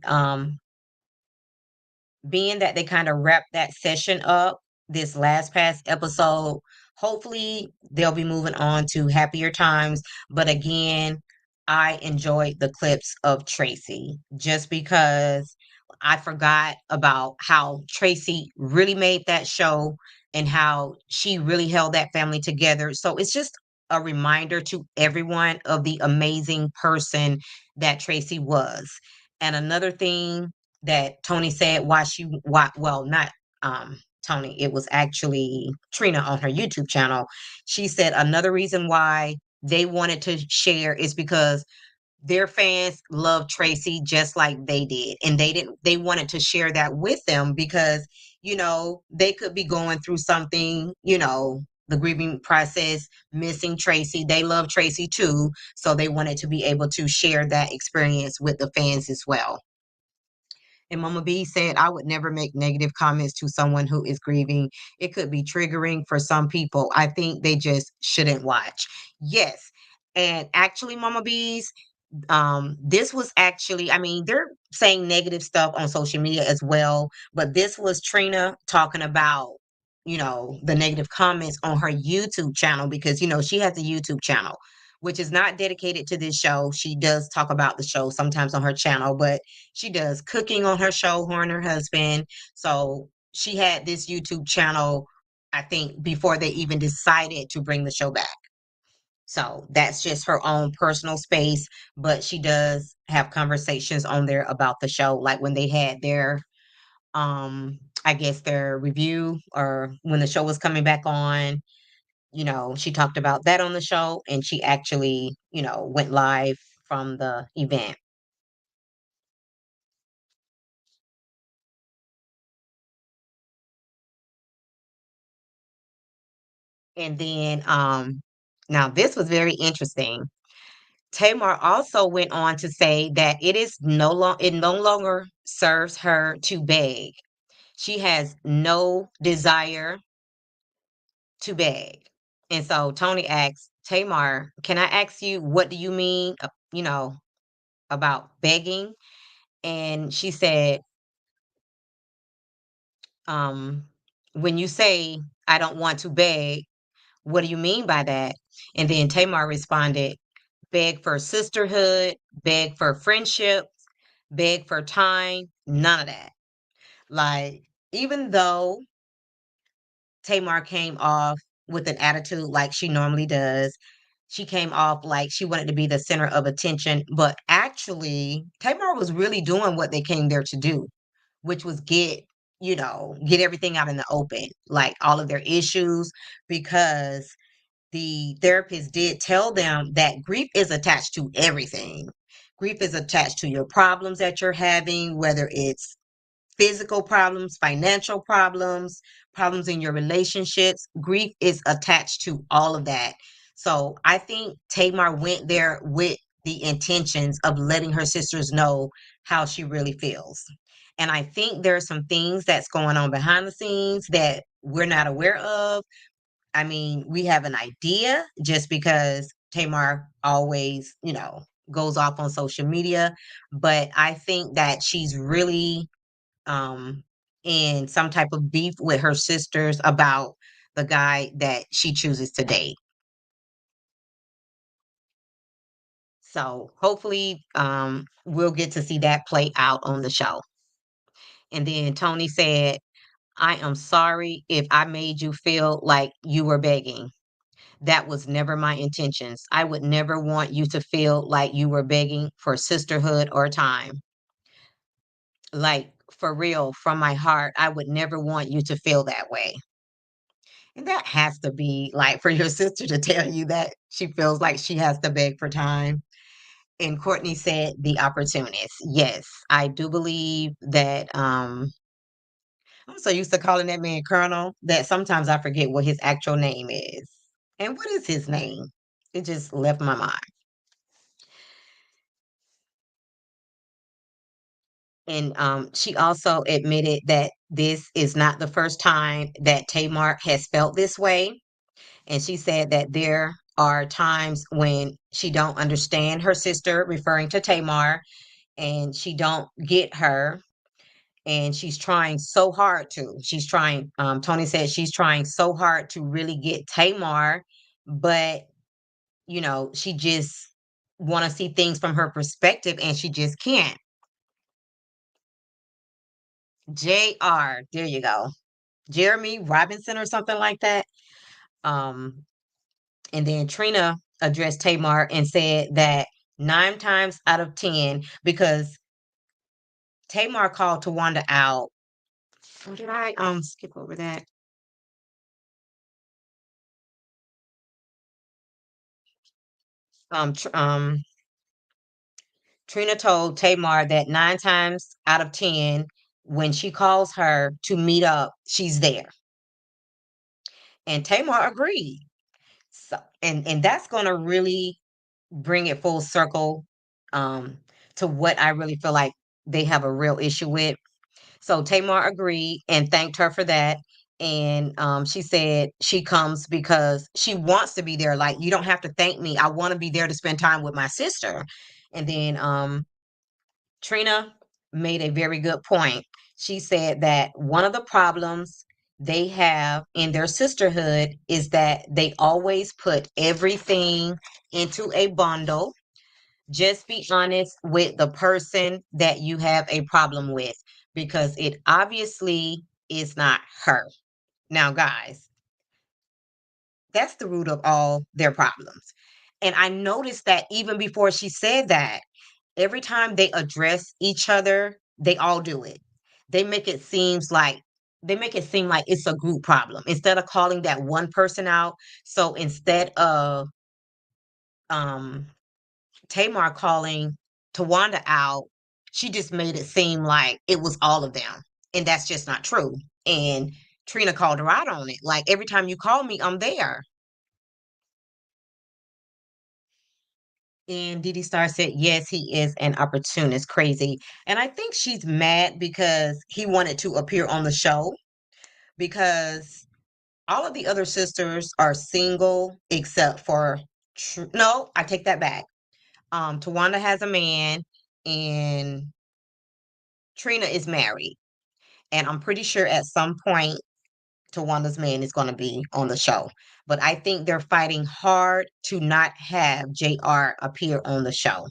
being that they kind of wrap that session up, this last past episode, hopefully they'll be moving on to happier times. But again, I enjoyed the clips of Tracy just because I forgot about how Tracy really made that show and how she really held that family together. So it's just a reminder to everyone of the amazing person that Tracy was. And another thing that Tony said well, not Tony, it was actually Trina on her YouTube channel. She said another reason why they wanted to share is because their fans love Tracy just like they did. And they wanted to share that with them because, they could be going through something, the grieving process, missing Tracy. They love Tracy too. So they wanted to be able to share that experience with the fans as well. And Mama B said, I would never make negative comments to someone who is grieving. It could be triggering for some people. I think they just shouldn't watch. Yes. And actually, Mama B's, this was actually, I mean, they're saying negative stuff on social media as well, but this was Trina talking about, the negative comments on her YouTube channel because, she has a YouTube channel, which is not dedicated to this show. She does talk about the show sometimes on her channel, but she does cooking on her show, her and her husband. So she had this YouTube channel, I think, before they even decided to bring the show back. So that's just her own personal space, but she does have conversations on there about the show, like when they had their I guess their review or when the show was coming back on, she talked about that on the show and she actually, went live from the event. And then now this was very interesting. Tamar also went on to say that it no longer serves her to beg. She has no desire to beg. And so Tony asks, Tamar, can I ask you, what do you mean, about begging? And she said, um, when you say, I don't want to beg, what do you mean by that? And then Tamar responded, beg for sisterhood, beg for friendship, beg for time, none of that. Like, even though Tamar came off with an attitude like she normally does, she came off like she wanted to be the center of attention. But actually, Tamar was really doing what they came there to do, which was get everything out in the open, like all of their issues, because the therapist did tell them that grief is attached to everything. Grief is attached to your problems that you're having, whether it's physical problems, financial problems, problems in your relationships. Grief is attached to all of that. So I think Tamar went there with the intentions of letting her sisters know how she really feels. And I think there are some things that's going on behind the scenes that we're not aware of. I mean, we have an idea just because Tamar always, goes off on social media, but I think that she's really um in some type of beef with her sisters about the guy that she chooses to date. So hopefully we'll get to see that play out on the show. And then Tony said, I am sorry if I made you feel like you were begging. That was never my intentions. I would never want you to feel like you were begging for sisterhood or time. Like, for real, from my heart, I would never want you to feel that way. And that has to be like for your sister to tell you that she feels like she has to beg for time. And Courtney said the opportunist. Yes, I do believe that I'm so used to calling that man Colonel that sometimes I forget what his actual name is. And what is his name? It just left my mind. And she also admitted that this is not the first time that Tamar has felt this way. And she said that there are times when she don't understand her sister, referring to Tamar, and she don't get her. And she's trying so hard to. She's trying. Tony said she's trying so hard to really get Tamar, but she just want to see things from her perspective, and she just can't. Jr. There you go. Jeremy Robinson or something like that. Um, and then Trina addressed Tamar and said that 9 times out of 10, because Tamar called Tawanda out. Or did I skip over that? Um, tr- um, Trina told Tamar that 9 times out of 10, when she calls her to meet up, she's there. And Tamar agreed. So, and that's going to really bring it full circle um, to what I really feel like they have a real issue with. So Tamar agreed and thanked her for that. And she said she comes because she wants to be there. Like, you don't have to thank me. I want to be there to spend time with my sister. And then Trina made a very good point. She said that one of the problems they have in their sisterhood is that they always put everything into a bundle. Just be honest with the person that you have a problem with, because it obviously is not her. Now, guys, that's the root of all their problems. And I noticed that even before she said that, every time they address each other, they all do it. They make it seems like they make it seem like it's a group problem instead of calling that one person out. So instead of um Tamar calling Tawanda out, she just made it seem like it was all of them. And that's just not true. And Trina called her out on it. Like, every time you call me, I'm there. And Didi Star said, yes, he is an opportunist, crazy. And I think she's mad because he wanted to appear on the show, because all of the other sisters are single except for, no, I take that back. Tawanda has a man, and Trina is married. And I'm pretty sure at some point, Tawanda's man is going to be on the show. But I think they're fighting hard to not have JR appear on the show.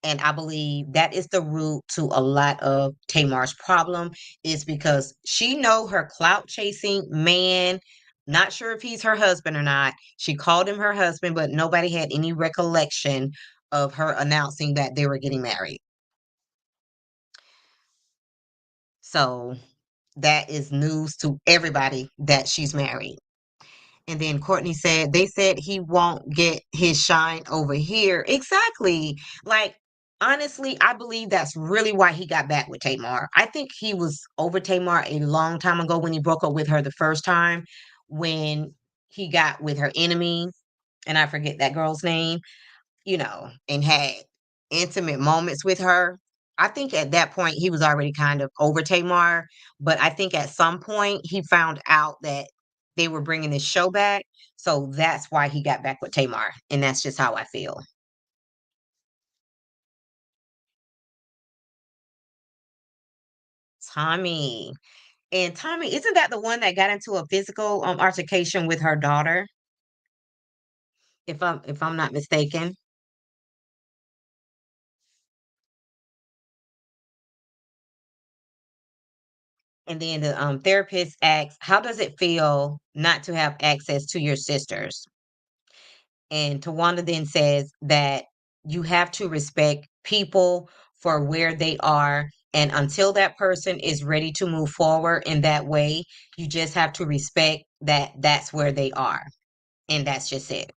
And I believe that is the root to a lot of Tamar's problem, is because she know her clout chasing man, not sure if he's her husband or not. She called him her husband, but nobody had any recollection of her announcing that they were getting married. So that is news to everybody that she's married. And then Courtney said, they said he won't get his shine over here. Exactly. Like, honestly, I believe that's really why he got back with Tamar. I think he was over Tamar a long time ago when he broke up with her the first time, when he got with her enemy, and I forget that girl's name, and had intimate moments with her. I think at that point he was already kind of over Tamar, but I think at some point he found out that they were bringing this show back, so that's why he got back with Tamar, and that's just how I feel. Tommy. And Tommy, isn't that the one that got into a physical altercation with her daughter? If I'm not mistaken. And then the therapist asks, "How does it feel not to have access to your sisters?" And Tawanda then says that you have to respect people for where they are. And until that person is ready to move forward in that way, you just have to respect that that's where they are. And that's just it.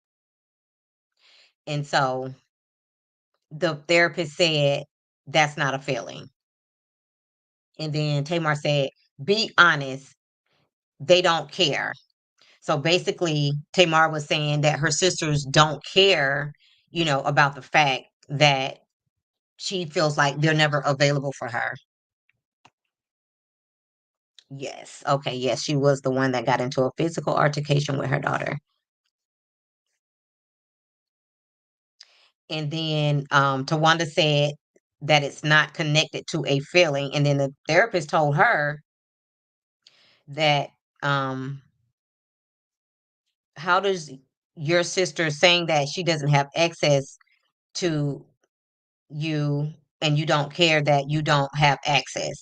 And so the therapist said, that's not a feeling. And then Tamar said, be honest, they don't care. So basically, Tamar was saying that her sisters don't care, about the fact that she feels like they're never available for her. Yes. Okay. Yes, she was the one that got into a physical altercation with her daughter. And then Tawanda said that it's not connected to a feeling. And then the therapist told her that how does your sister saying that she doesn't have access to you and you don't care that you don't have access?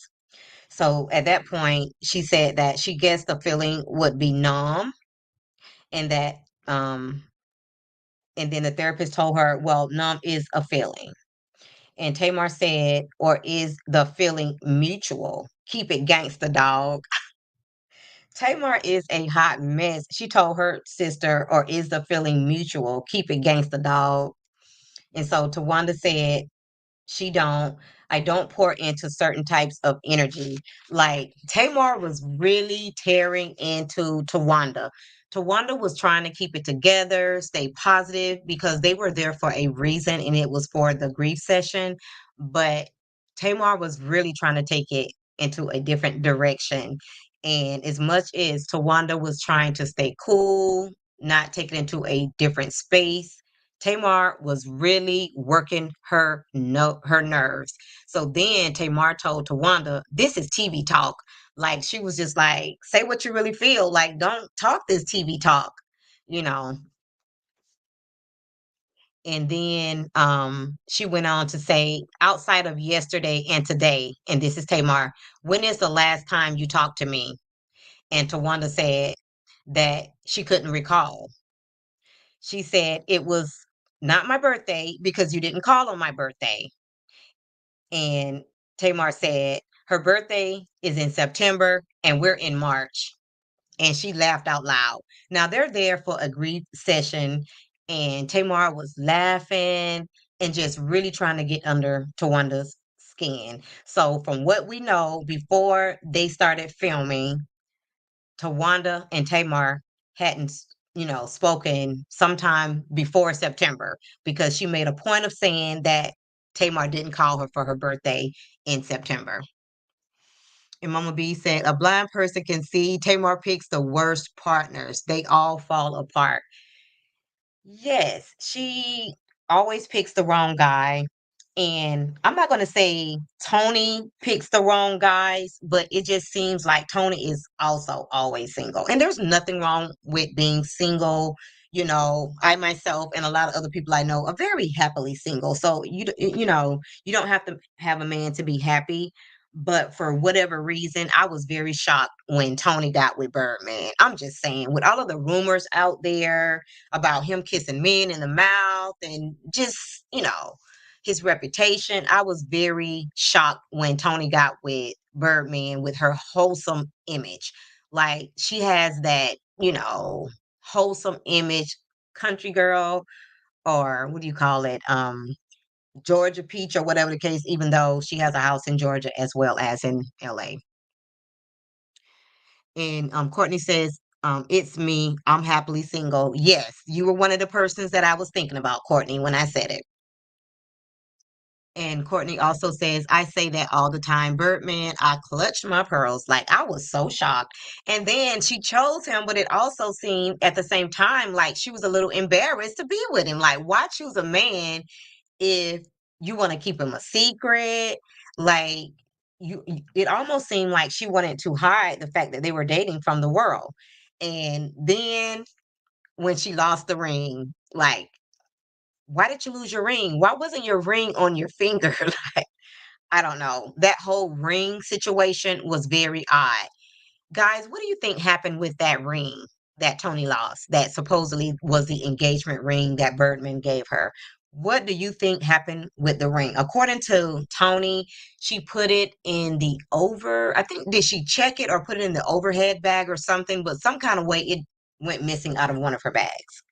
So at that point, she said that she guessed the feeling would be numb and that um and then the therapist told her, well, numb is a feeling. And Tamar said, or is the feeling mutual? Keep it gangsta, dog. Tamar is a hot mess. She told her sister, or is the feeling mutual? Keep it gangsta, dog. And so Tawanda said, she don't. I don't pour into certain types of energy. Like Tamar was really tearing into Tawanda. Tawanda was trying to keep it together, stay positive because they were there for a reason and it was for the grief session. But Tamar was really trying to take it into a different direction. And as much as Tawanda was trying to stay cool, not take it into a different space, Tamar was really working her her nerves. So then Tamar told Tawanda, "This is TV talk." Like she was just like, "Say what you really feel. Like don't talk this TV talk," you know. And then she went on to say, "Outside of yesterday and today," and this is Tamar. "When is the last time you talked to me?" And Tawanda said that she couldn't recall. She said it was not my birthday because you didn't call on my birthday. And Tamar said, her birthday is in September and we're in March. And she laughed out loud. Now they're there for a grief session, and Tamar was laughing and just really trying to get under Tawanda's skin. So, from what we know, before they started filming, Tawanda and Tamar hadn't, spoken sometime before September because she made a point of saying that Tamar didn't call her for her birthday in September. And Mama B said, a blind person can see Tamar picks the worst partners. They all fall apart. Yes, she always picks the wrong guy. And I'm not going to say Tony picks the wrong guys, but it just seems like Tony is also always single. And there's nothing wrong with being single. I myself and a lot of other people I know are very happily single. So you don't have to have a man to be happy. But for whatever reason, I was very shocked when Tony got with Birdman. I'm just saying, with all of the rumors out there about him kissing men in the mouth and just, his reputation. I was very shocked when Tony got with Birdman with her wholesome image. Like she has that, wholesome image, country girl, or what do you call it? Georgia peach or whatever the case, even though she has a house in Georgia as well as in LA. And Courtney says, it's me. I'm happily single. Yes, you were one of the persons that I was thinking about, Courtney, when I said it. And Courtney also says, I say that all the time. Birdman, I clutched my pearls. Like I was so shocked. And then she chose him, but it also seemed at the same time like she was a little embarrassed to be with him. Like, why choose a man if you want to keep him a secret? Like it almost seemed like she wanted to hide the fact that they were dating from the world. And then when she lost the ring, like, why did you lose your ring? Why wasn't your ring on your finger? Like, I don't know. That whole ring situation was very odd. Guys, what do you think happened with that ring? that Tony lost, that supposedly was the engagement ring that Birdman gave her. What do you think happened with the ring? According to Tony, she put it in the over, I think, did she check it or put it in the overhead bag or something? But some kind of way it went missing out of one of her bags.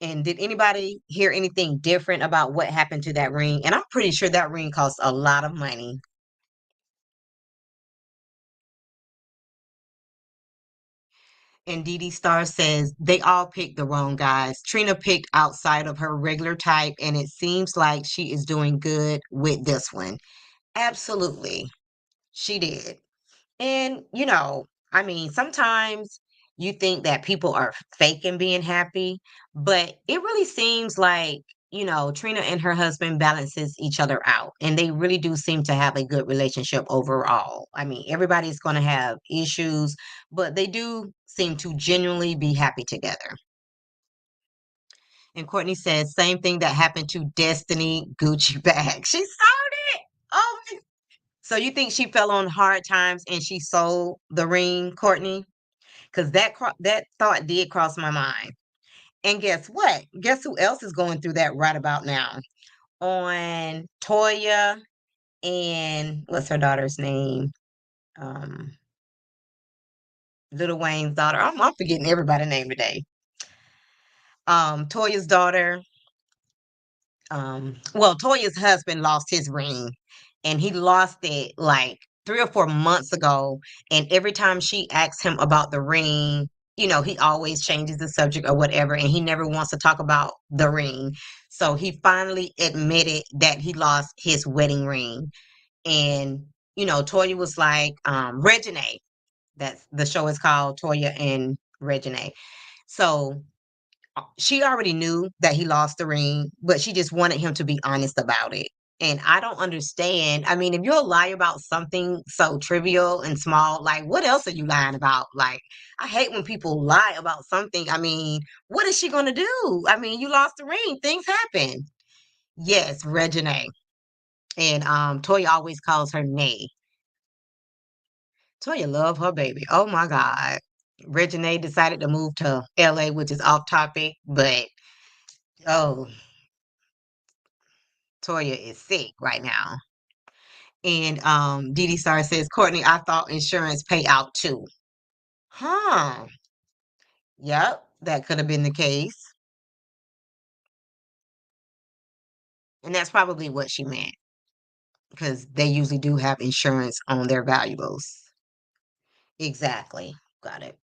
And did anybody hear anything different about what happened to that ring? And I'm pretty sure that ring cost a lot of money. And Dee Dee Star says they all picked the wrong guys. Trina picked outside of her regular type, and it seems like she is doing good with this one. Absolutely, she did. And, I mean, sometimes you think that people are faking being happy, but it really seems like, Trina and her husband balances each other out, and they really do seem to have a good relationship overall. I mean, everybody's going to have issues, but they do seem to genuinely be happy together. And Courtney says, same thing that happened to Destiny Gucci bag. She sold it. Oh, so you think she fell on hard times and she sold the ring, Courtney? Because that thought did cross my mind. And guess what? Guess who else is going through that right about now? On Toya and what's her daughter's name? Um, Little Wayne's daughter. I'm forgetting everybody's name today. Toya's daughter. Well, Toya's husband lost his ring, and he lost it like 3 or 4 months ago. And every time she asks him about the ring, he always changes the subject or whatever, and he never wants to talk about the ring. So he finally admitted that he lost his wedding ring. And Toya was like, Regine. That's the show is called Toya and Regine. So she already knew that he lost the ring, but she just wanted him to be honest about it. And I don't understand. I mean, if you'll lie about something so trivial and small, like what else are you lying about? Like, I hate when people lie about something. I mean, what is she going to do? I mean, you lost the ring. Things happen. Yes, Regine. And Toya always calls her Nay. Toya love her baby. Oh my God. Regine decided to move to LA, which is off topic, but oh, Toya is sick right now. And Dee Dee Star says, Courtney, I thought insurance pay out too. Huh. Yep, that could have been the case. And that's probably what she meant because they usually do have insurance on their valuables. Exactly. Got it.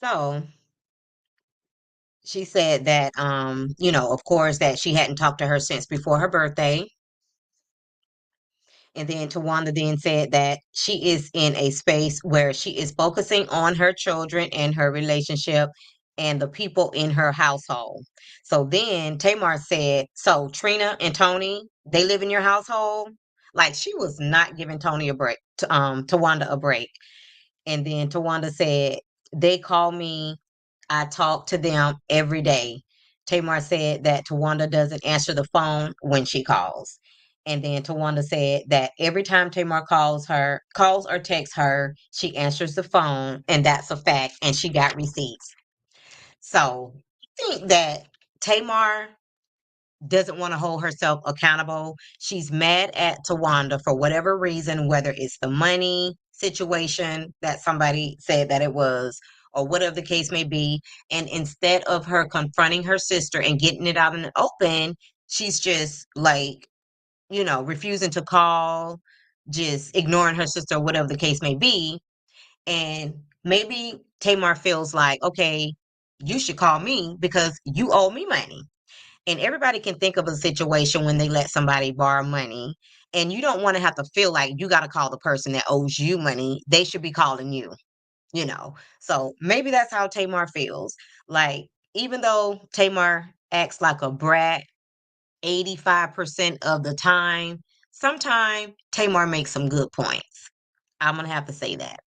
So she said that, of course, that she hadn't talked to her since before her birthday. And then Tawanda then said that she is in a space where she is focusing on her children and her relationship and the people in her household. So then Tamar said, so Trina and Tony, they live in your household? Like she was not giving Tony a break, Tawanda a break. And then Tawanda said, they call me. I talk to them every day. Tamar said that Tawanda doesn't answer the phone when she calls. And then Tawanda said that every time Tamar calls or texts her, she answers the phone, and that's a fact, and she got receipts. So I think that Tamar doesn't want to hold herself accountable. She's mad at Tawanda for whatever reason, whether it's the money situation that somebody said that it was, or whatever the case may be. And instead of her confronting her sister and getting it out in the open, she's just like, refusing to call, just ignoring her sister, whatever the case may be. And maybe Tamar feels like, okay, you should call me because you owe me money. And everybody can think of a situation when they let somebody borrow money. And you don't want to have to feel like you got to call the person that owes you money. They should be calling you. So maybe that's how Tamar feels. Like, even though Tamar acts like a brat 85% of the time, sometimes Tamar makes some good points. I'm going to have to say that.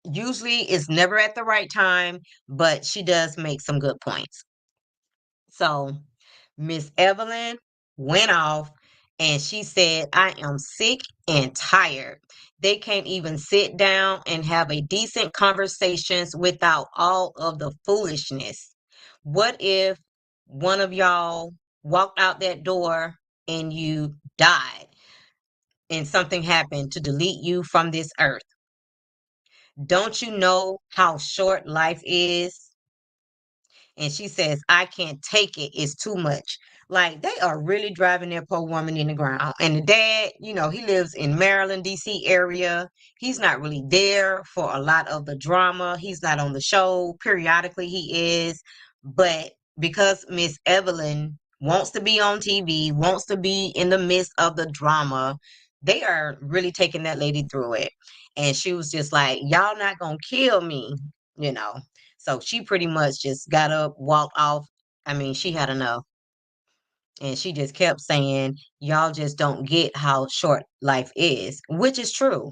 Usually it's never at the right time, but she does make some good points. So Miss Evelyn went off And she said, I am sick and tired. They can't even sit down and have a decent conversations without all of the foolishness. What if one of y'all walked out that door and you died and something happened to delete you from this earth? Don't you know how short life is? And she says, I can't take it. It's too much. Like they are really driving their poor woman in the ground. And the dad, he lives in Maryland, DC area. He's not really there for a lot of the drama. He's not on the show. Periodically he is. But because Miss Evelyn wants to be on TV, wants to be in the midst of the drama, they are really taking that lady through it. And she was just like, y'all not gonna kill me, you know. So she pretty much just got up, walked off. I mean, she had enough. And she just kept saying, y'all just don't get how short life is, which is true.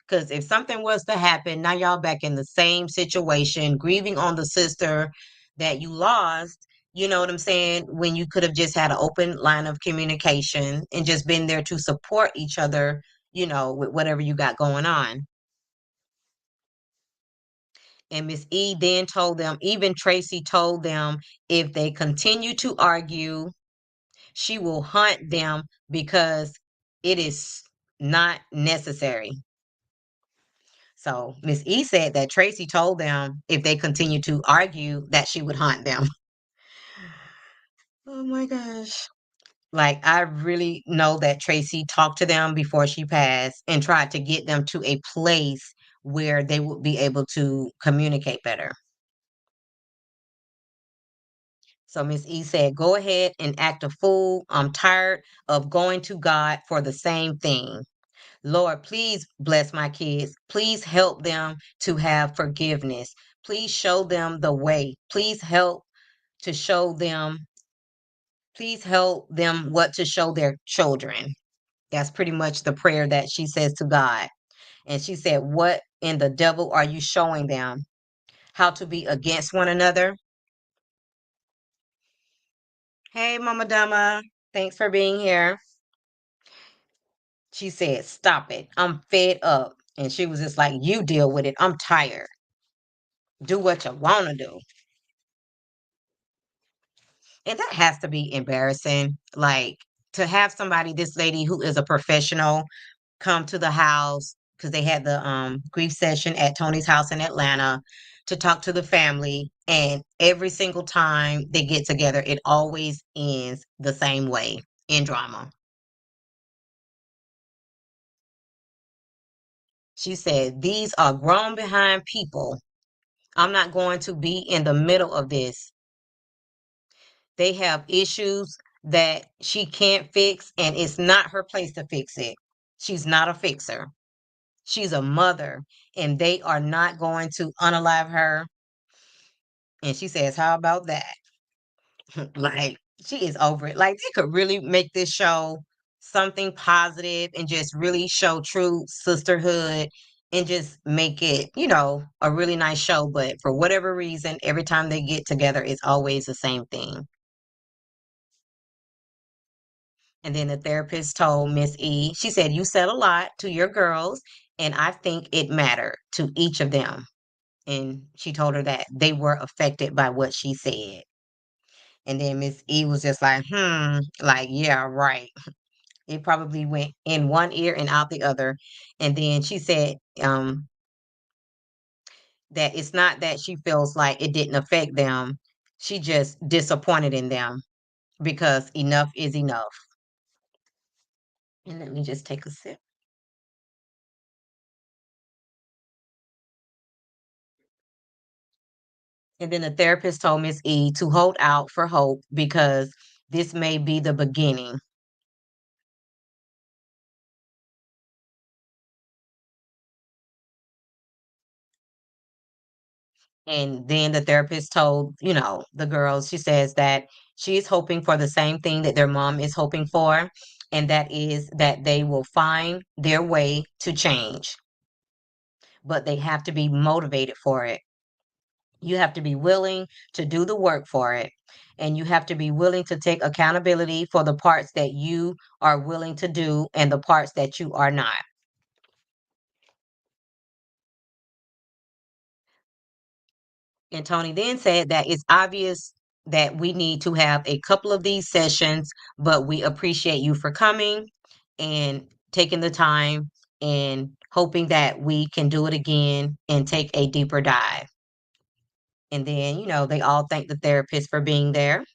Because if something was to happen, now y'all back in the same situation, grieving on the sister that you lost. You know what I'm saying? When you could have just had an open line of communication and just been there to support each other, with whatever you got going on. And Miss E then told them, even Tracy told them, if they continue to argue, she will hunt them because it is not necessary. So Miss E said that Tracy told them if they continue to argue that she would hunt them. Oh my gosh. Like I really know that Tracy talked to them before she passed and tried to get them to a place where they would be able to communicate better. So Miss E said, go ahead and act a fool. I'm tired of going to God for the same thing. Lord, please bless my kids. Please help them to have forgiveness. Please show them the way. To show them, please help them what to show their children. That's pretty much the prayer that she says to God. And she said, what in the devil are you showing them? How to be against one another? Hey, Mama Dama. Thanks for being here. She said, stop it. I'm fed up. And she was just like, you deal with it. I'm tired. Do what you want to do. And that has to be embarrassing. Like to have somebody, this lady who is a professional, come to the house because they had the grief session at Tony's house in Atlanta to talk to the family. And every single time they get together, it always ends the same way in drama. She said, these are grown behind people. I'm not going to be in the middle of this. They have issues that she can't fix, and it's not her place to fix it. She's not a fixer. She's a mother, and they are not going to unalive her. And she says, how about that? Like, she is over it. Like, they could really make this show something positive and just really show true sisterhood and just make it, a really nice show. But for whatever reason, every time they get together, it's always the same thing. And then the therapist told Miss E, she said, you said a lot to your girls, and I think it mattered to each of them. And she told her that they were affected by what she said. And then Miss E was just like, like, yeah, right. It probably went in one ear and out the other. And then she said that it's not that she feels like it didn't affect them. She just disappointed in them because enough is enough. And let me just take a sip. And then the therapist told Miss E to hold out for hope because this may be the beginning. And then the therapist told, the girls, she says that she's hoping for the same thing that their mom is hoping for, and that is that they will find their way to change, but they have to be motivated for it. You have to be willing to do the work for it. And you have to be willing to take accountability for the parts that you are willing to do and the parts that you are not. And Tony then said that it's obvious that we need to have a couple of these sessions, but we appreciate you for coming and taking the time and hoping that we can do it again and take a deeper dive. And then, they all thank the therapist for being there.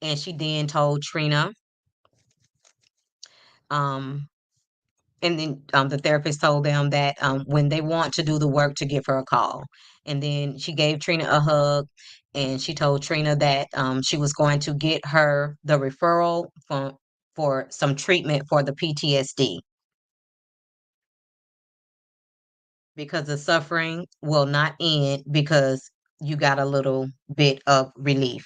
And she then told Trina, um, and then the therapist told them that when they want to do the work to give her a call. And then she gave Trina a hug and she told Trina that she was going to get her the referral for some treatment for the PTSD because the suffering will not end because you got a little bit of relief.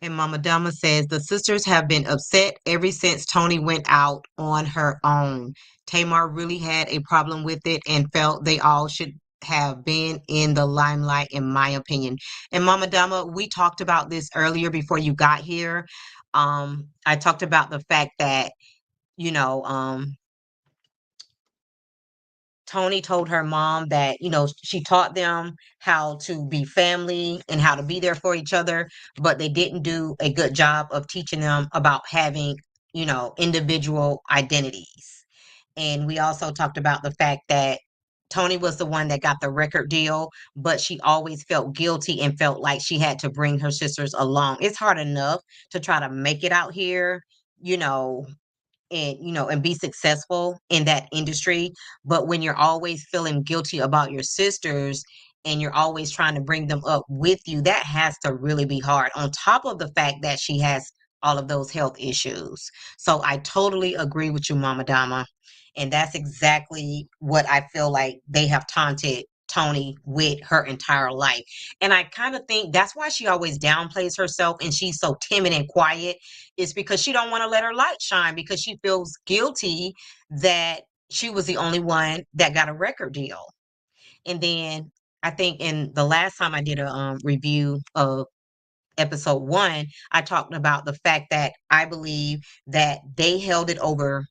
And Mama Dama says the sisters have been upset ever since Tony went out on her own. Tamar really had a problem with it and felt they all should have been in the limelight, in my opinion. And Mama Dama, we talked about this earlier before you got here. I talked about the fact that, you know, Tony told her mom that, she taught them how to be family and how to be there for each other, but they didn't do a good job of teaching them about having, individual identities. And we also talked about the fact that Tony was the one that got the record deal, but she always felt guilty and felt like she had to bring her sisters along. It's hard enough to try to make it out here, you know, and be successful in that industry, but when you're always feeling guilty about your sisters and you're always trying to bring them up with you, that has to really be hard, on top of the fact that she has all of those health issues. So I totally agree with you, Mama Dama, and that's exactly what I feel like they have taunted Tony with her entire life. And I kind of think that's why she always downplays herself and she's so timid and quiet, is because she don't want to let her light shine because she feels guilty that she was the only one that got a record deal. And then I think in the last time I did a review of episode 1, I talked about the fact that I believe that they held it over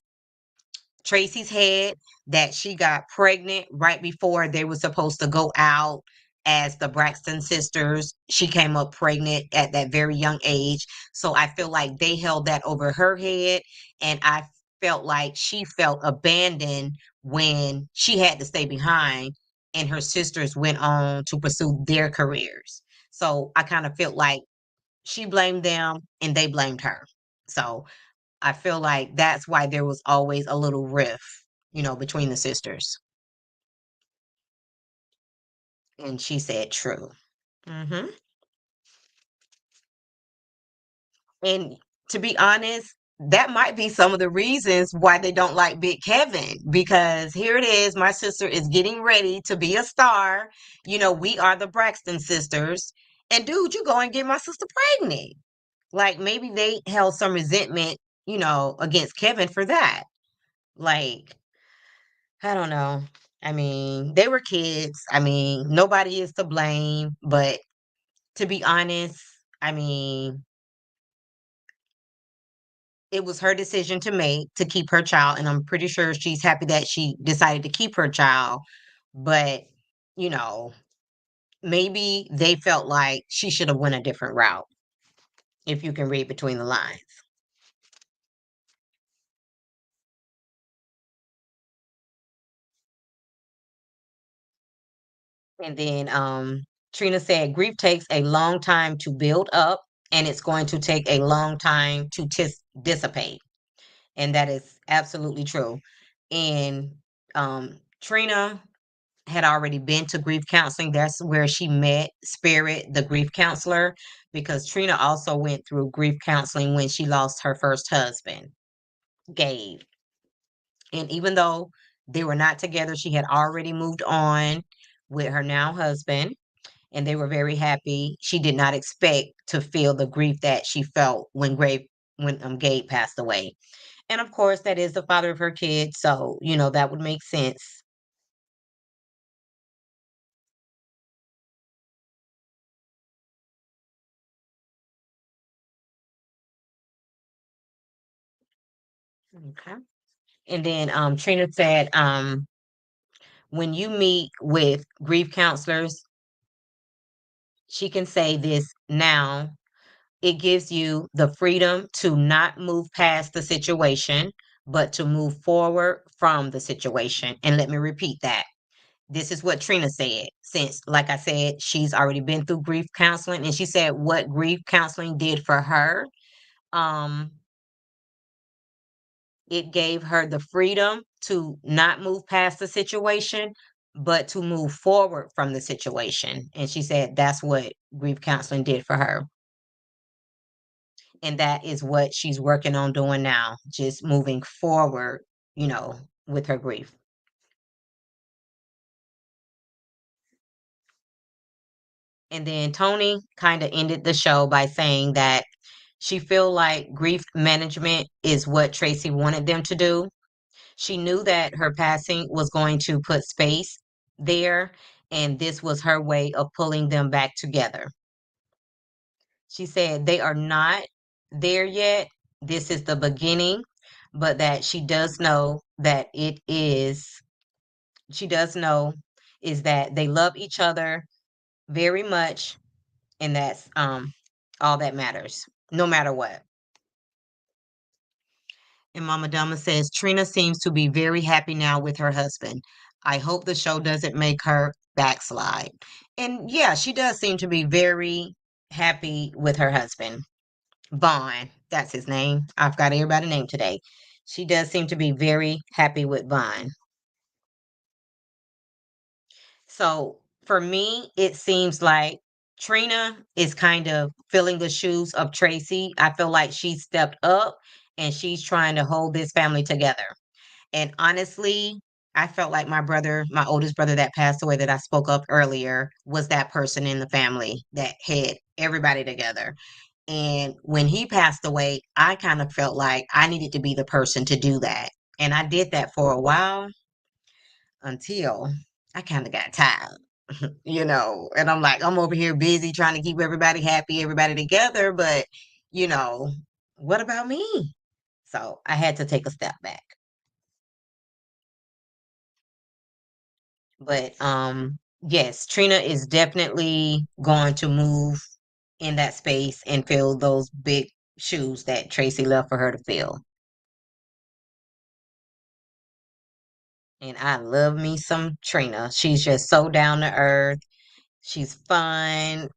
Tracy's head, that she got pregnant right before they were supposed to go out as the Braxton sisters. She came up pregnant at that very young age. So I feel like they held that over her head. And I felt like she felt abandoned when she had to stay behind and her sisters went on to pursue their careers. So I kind of felt like she blamed them and they blamed her. So I feel like that's why there was always a little rift, between the sisters. And she said, true. Hmm. And to be honest, that might be some of the reasons why they don't like Big Kevin, because here it is. My sister is getting ready to be a star. We are the Braxton sisters. And dude, you go and get my sister pregnant. Like maybe they held some resentment, against Kevin for that. Like, I don't know. I mean, they were kids. I mean, nobody is to blame, but to be honest, I mean, it was her decision to make to keep her child, and I'm pretty sure she's happy that she decided to keep her child. But, you know, maybe they felt like she should have went a different route, if you can read between the lines. And then Trina said grief takes a long time to build up and it's going to take a long time to dissipate. And that is absolutely true. And Trina had already been to grief counseling. That's where she met Spirit, the grief counselor, because Trina also went through grief counseling when she lost her first husband, Gabe. And even though they were not together, she had already moved on with her now husband, and they were very happy. She did not expect to feel the grief that she felt when Gabe passed away. And of course, that is the father of her kids, so, that would make sense. Okay. And then Trina said, when you meet with grief counselors, she can say this now. It gives you the freedom to not move past the situation, but to move forward from the situation. And let me repeat that. This is what Trina said. Since, like I said, she's already been through grief counseling, and she said what grief counseling did for her. Um, it gave her the freedom to not move past the situation, but to move forward from the situation. And she said that's what grief counseling did for her. And that is what she's working on doing now, just moving forward, you know, with her grief. And then Tony kind of ended the show by saying that she feel like grief management is what Tracy wanted them to do. She knew that her passing was going to put space there, and this was her way of pulling them back together. She said they are not there yet. This is the beginning, but that she does know that it is, she does know is that they love each other very much, and that's all that matters, no matter what. And Mama Dama says Trina seems to be very happy now with her husband. I hope the show doesn't make her backslide. And yeah, she does seem to be very happy with her husband. Vaughn, that's his name. I've got everybody's name today. She does seem to be very happy with Vaughn. So for me, it seems like Trina is kind of filling the shoes of Tracy. I feel like she stepped up and she's trying to hold this family together. And honestly, I felt like my brother, my oldest brother that passed away that I spoke of earlier, was that person in the family that had everybody together. And when he passed away, I kind of felt like I needed to be the person to do that. And I did that for a while until I kind of got tired, and I'm like, I'm over here busy trying to keep everybody happy, everybody together. But, you know, what about me? So I had to take a step back. But yes, Trina is definitely going to move in that space and fill those big shoes that Tracy left for her to fill. And I love me some Trina. She's just so down to earth. She's fun.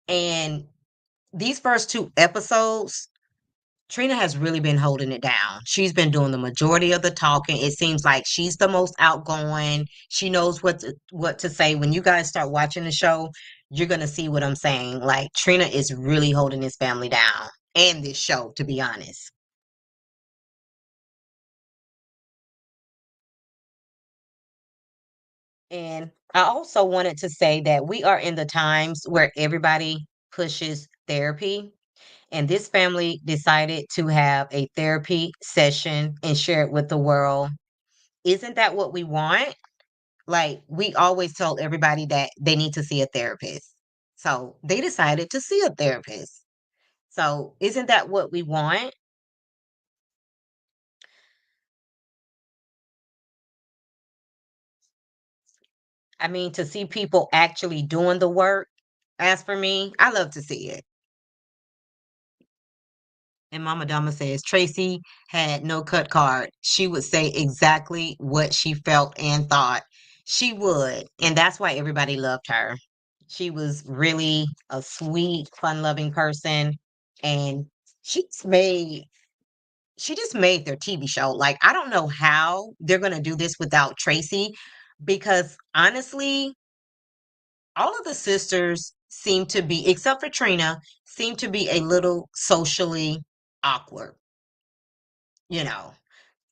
And these first two episodes, Trina has really been holding it down. She's been doing the majority of the talking. It seems like she's the most outgoing. She knows what to say. When you guys start watching the show, you're gonna see what I'm saying. Like Trina is really holding this family down and this show, to be honest. And I also wanted to say that we are in the times where everybody pushes therapy. And this family decided to have a therapy session and share it with the world. Isn't that what we want? Like, we always tell everybody that they need to see a therapist. So they decided to see a therapist. So isn't that what we want? I mean, to see people actually doing the work. As for me, I love to see it. And Mama Dama says Tracy had no cut card. She would say exactly what she felt and thought. She would. And that's why everybody loved her. She was really a sweet, fun-loving person. And she's made she just made their TV show. Like, I don't know how they're gonna do this without Tracy, because honestly, all of the sisters seem to be, except for Trina, seem to be a little socially awkward. You know,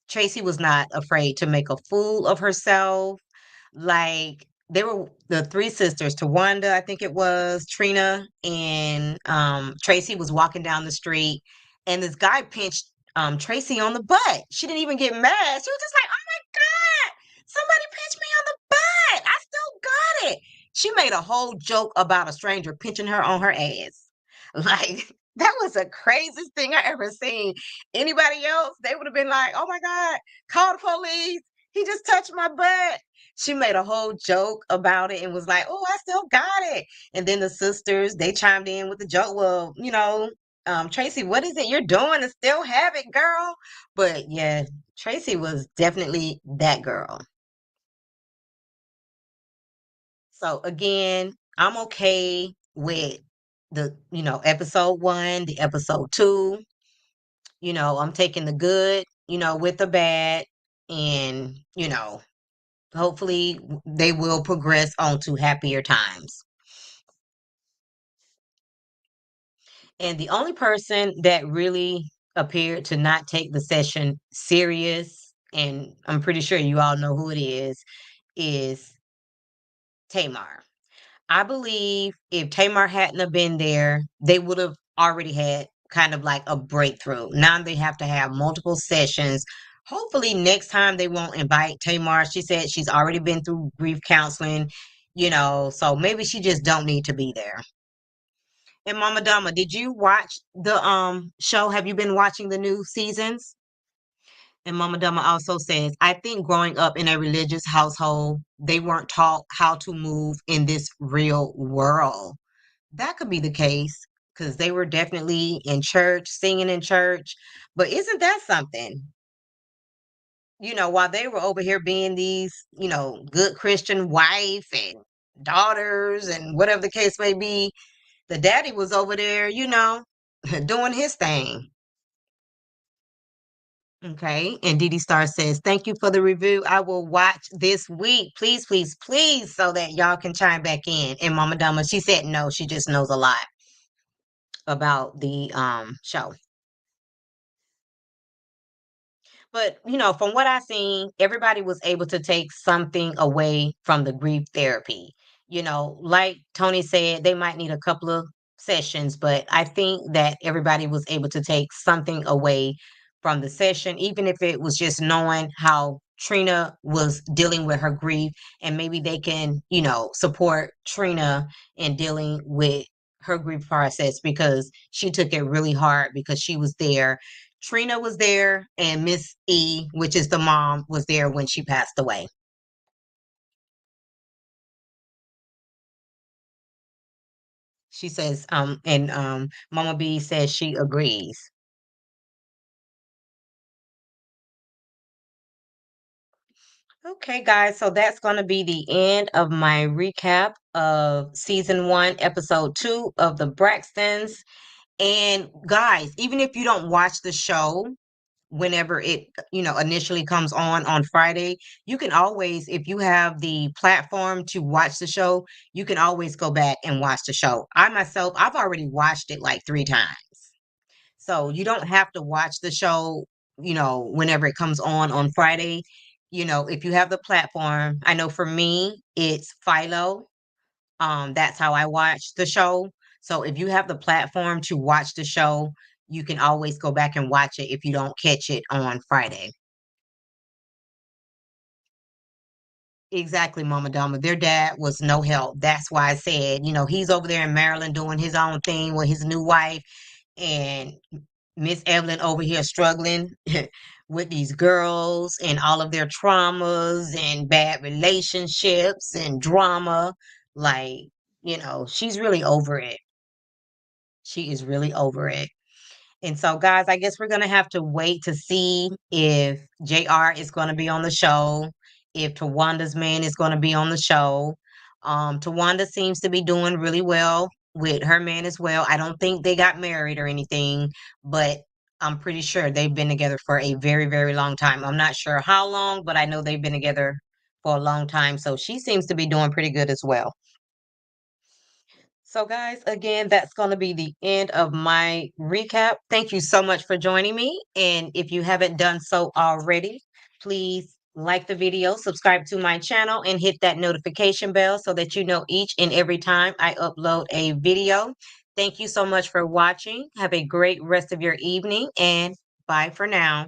Tracy was not afraid to make a fool of herself. Like, they were the three sisters, Tawanda, I think it was, Trina, and Tracy was walking down the street, and this guy pinched Tracy on the butt. She didn't even get mad. She was just like, "Oh my God, somebody pinched me on the butt. I still got it." She made a whole joke about a stranger pinching her on her ass. Like, that was the craziest thing I ever seen. Anybody else, they would have been like, "Oh my God, call the police. He just touched my butt." She made a whole joke about it and was like, "Oh, I still got it." And then the sisters, they chimed in with the joke. Well, Tracy, what is it you're doing to still have it, girl? But yeah, Tracy was definitely that girl. So again, I'm okay with episode one, the episode two. I'm taking the good, with the bad, and, hopefully they will progress on to happier times. And the only person that really appeared to not take the session serious, and I'm pretty sure you all know who it is Tamar. I believe if Tamar hadn't have been there, they would have already had kind of like a breakthrough. Now they have to have multiple sessions. Hopefully next time they won't invite Tamar. She said she's already been through grief counseling, so maybe she just don't need to be there. And Mama Dama, did you watch the show? Have you been watching the new seasons? And Mama Dama also says, I think growing up in a religious household, they weren't taught how to move in this real world. That could be the case because they were definitely in church, singing in church. But isn't that something? While they were over here being these, good Christian wife and daughters and whatever the case may be, the daddy was over there, doing his thing. Okay. And Didi Star says, thank you for the review. I will watch this week. Please, please, please, so that y'all can chime back in. And Mama Dama, she said no, she just knows a lot about the show. But, from what I seen, everybody was able to take something away from the grief therapy. Like Tony said, they might need a couple of sessions, but I think that everybody was able to take something away from the session, even if it was just knowing how Trina was dealing with her grief, and maybe they can, support Trina in dealing with her grief process because she took it really hard because she was there. Trina was there, and Miss E, which is the mom, was there when she passed away. She says, and Mama B says she agrees. Okay, guys, so that's going to be the end of my recap of season one, episode two of the Braxtons. And guys, even if you don't watch the show, whenever it initially comes on Friday, you can always, if you have the platform to watch the show, you can always go back and watch the show. I myself, I've already watched it like 3 times, so you don't have to watch the show whenever it comes on Friday. If you have the platform, I know for me it's Philo. That's how I watch the show. So if you have the platform to watch the show, you can always go back and watch it if you don't catch it on Friday. Exactly, Mama Dama. Their dad was no help. That's why I said, he's over there in Maryland doing his own thing with his new wife, and Miss Evelyn over here struggling with these girls and all of their traumas and bad relationships and drama. Like, she's really over it. She is really over it. And so, guys, I guess we're going to have to wait to see if JR is going to be on the show, if Tawanda's man is going to be on the show. Tawanda seems to be doing really well with her man as well. I don't think they got married or anything, but I'm pretty sure they've been together for a very, very long time. I'm not sure how long, but I know they've been together for a long time. So she seems to be doing pretty good as well. So, guys, again, that's going to be the end of my recap. Thank you so much for joining me. And if you haven't done so already, please like the video, subscribe to my channel, and hit that notification bell so that you know each and every time I upload a video. Thank you so much for watching. Have a great rest of your evening, and bye for now.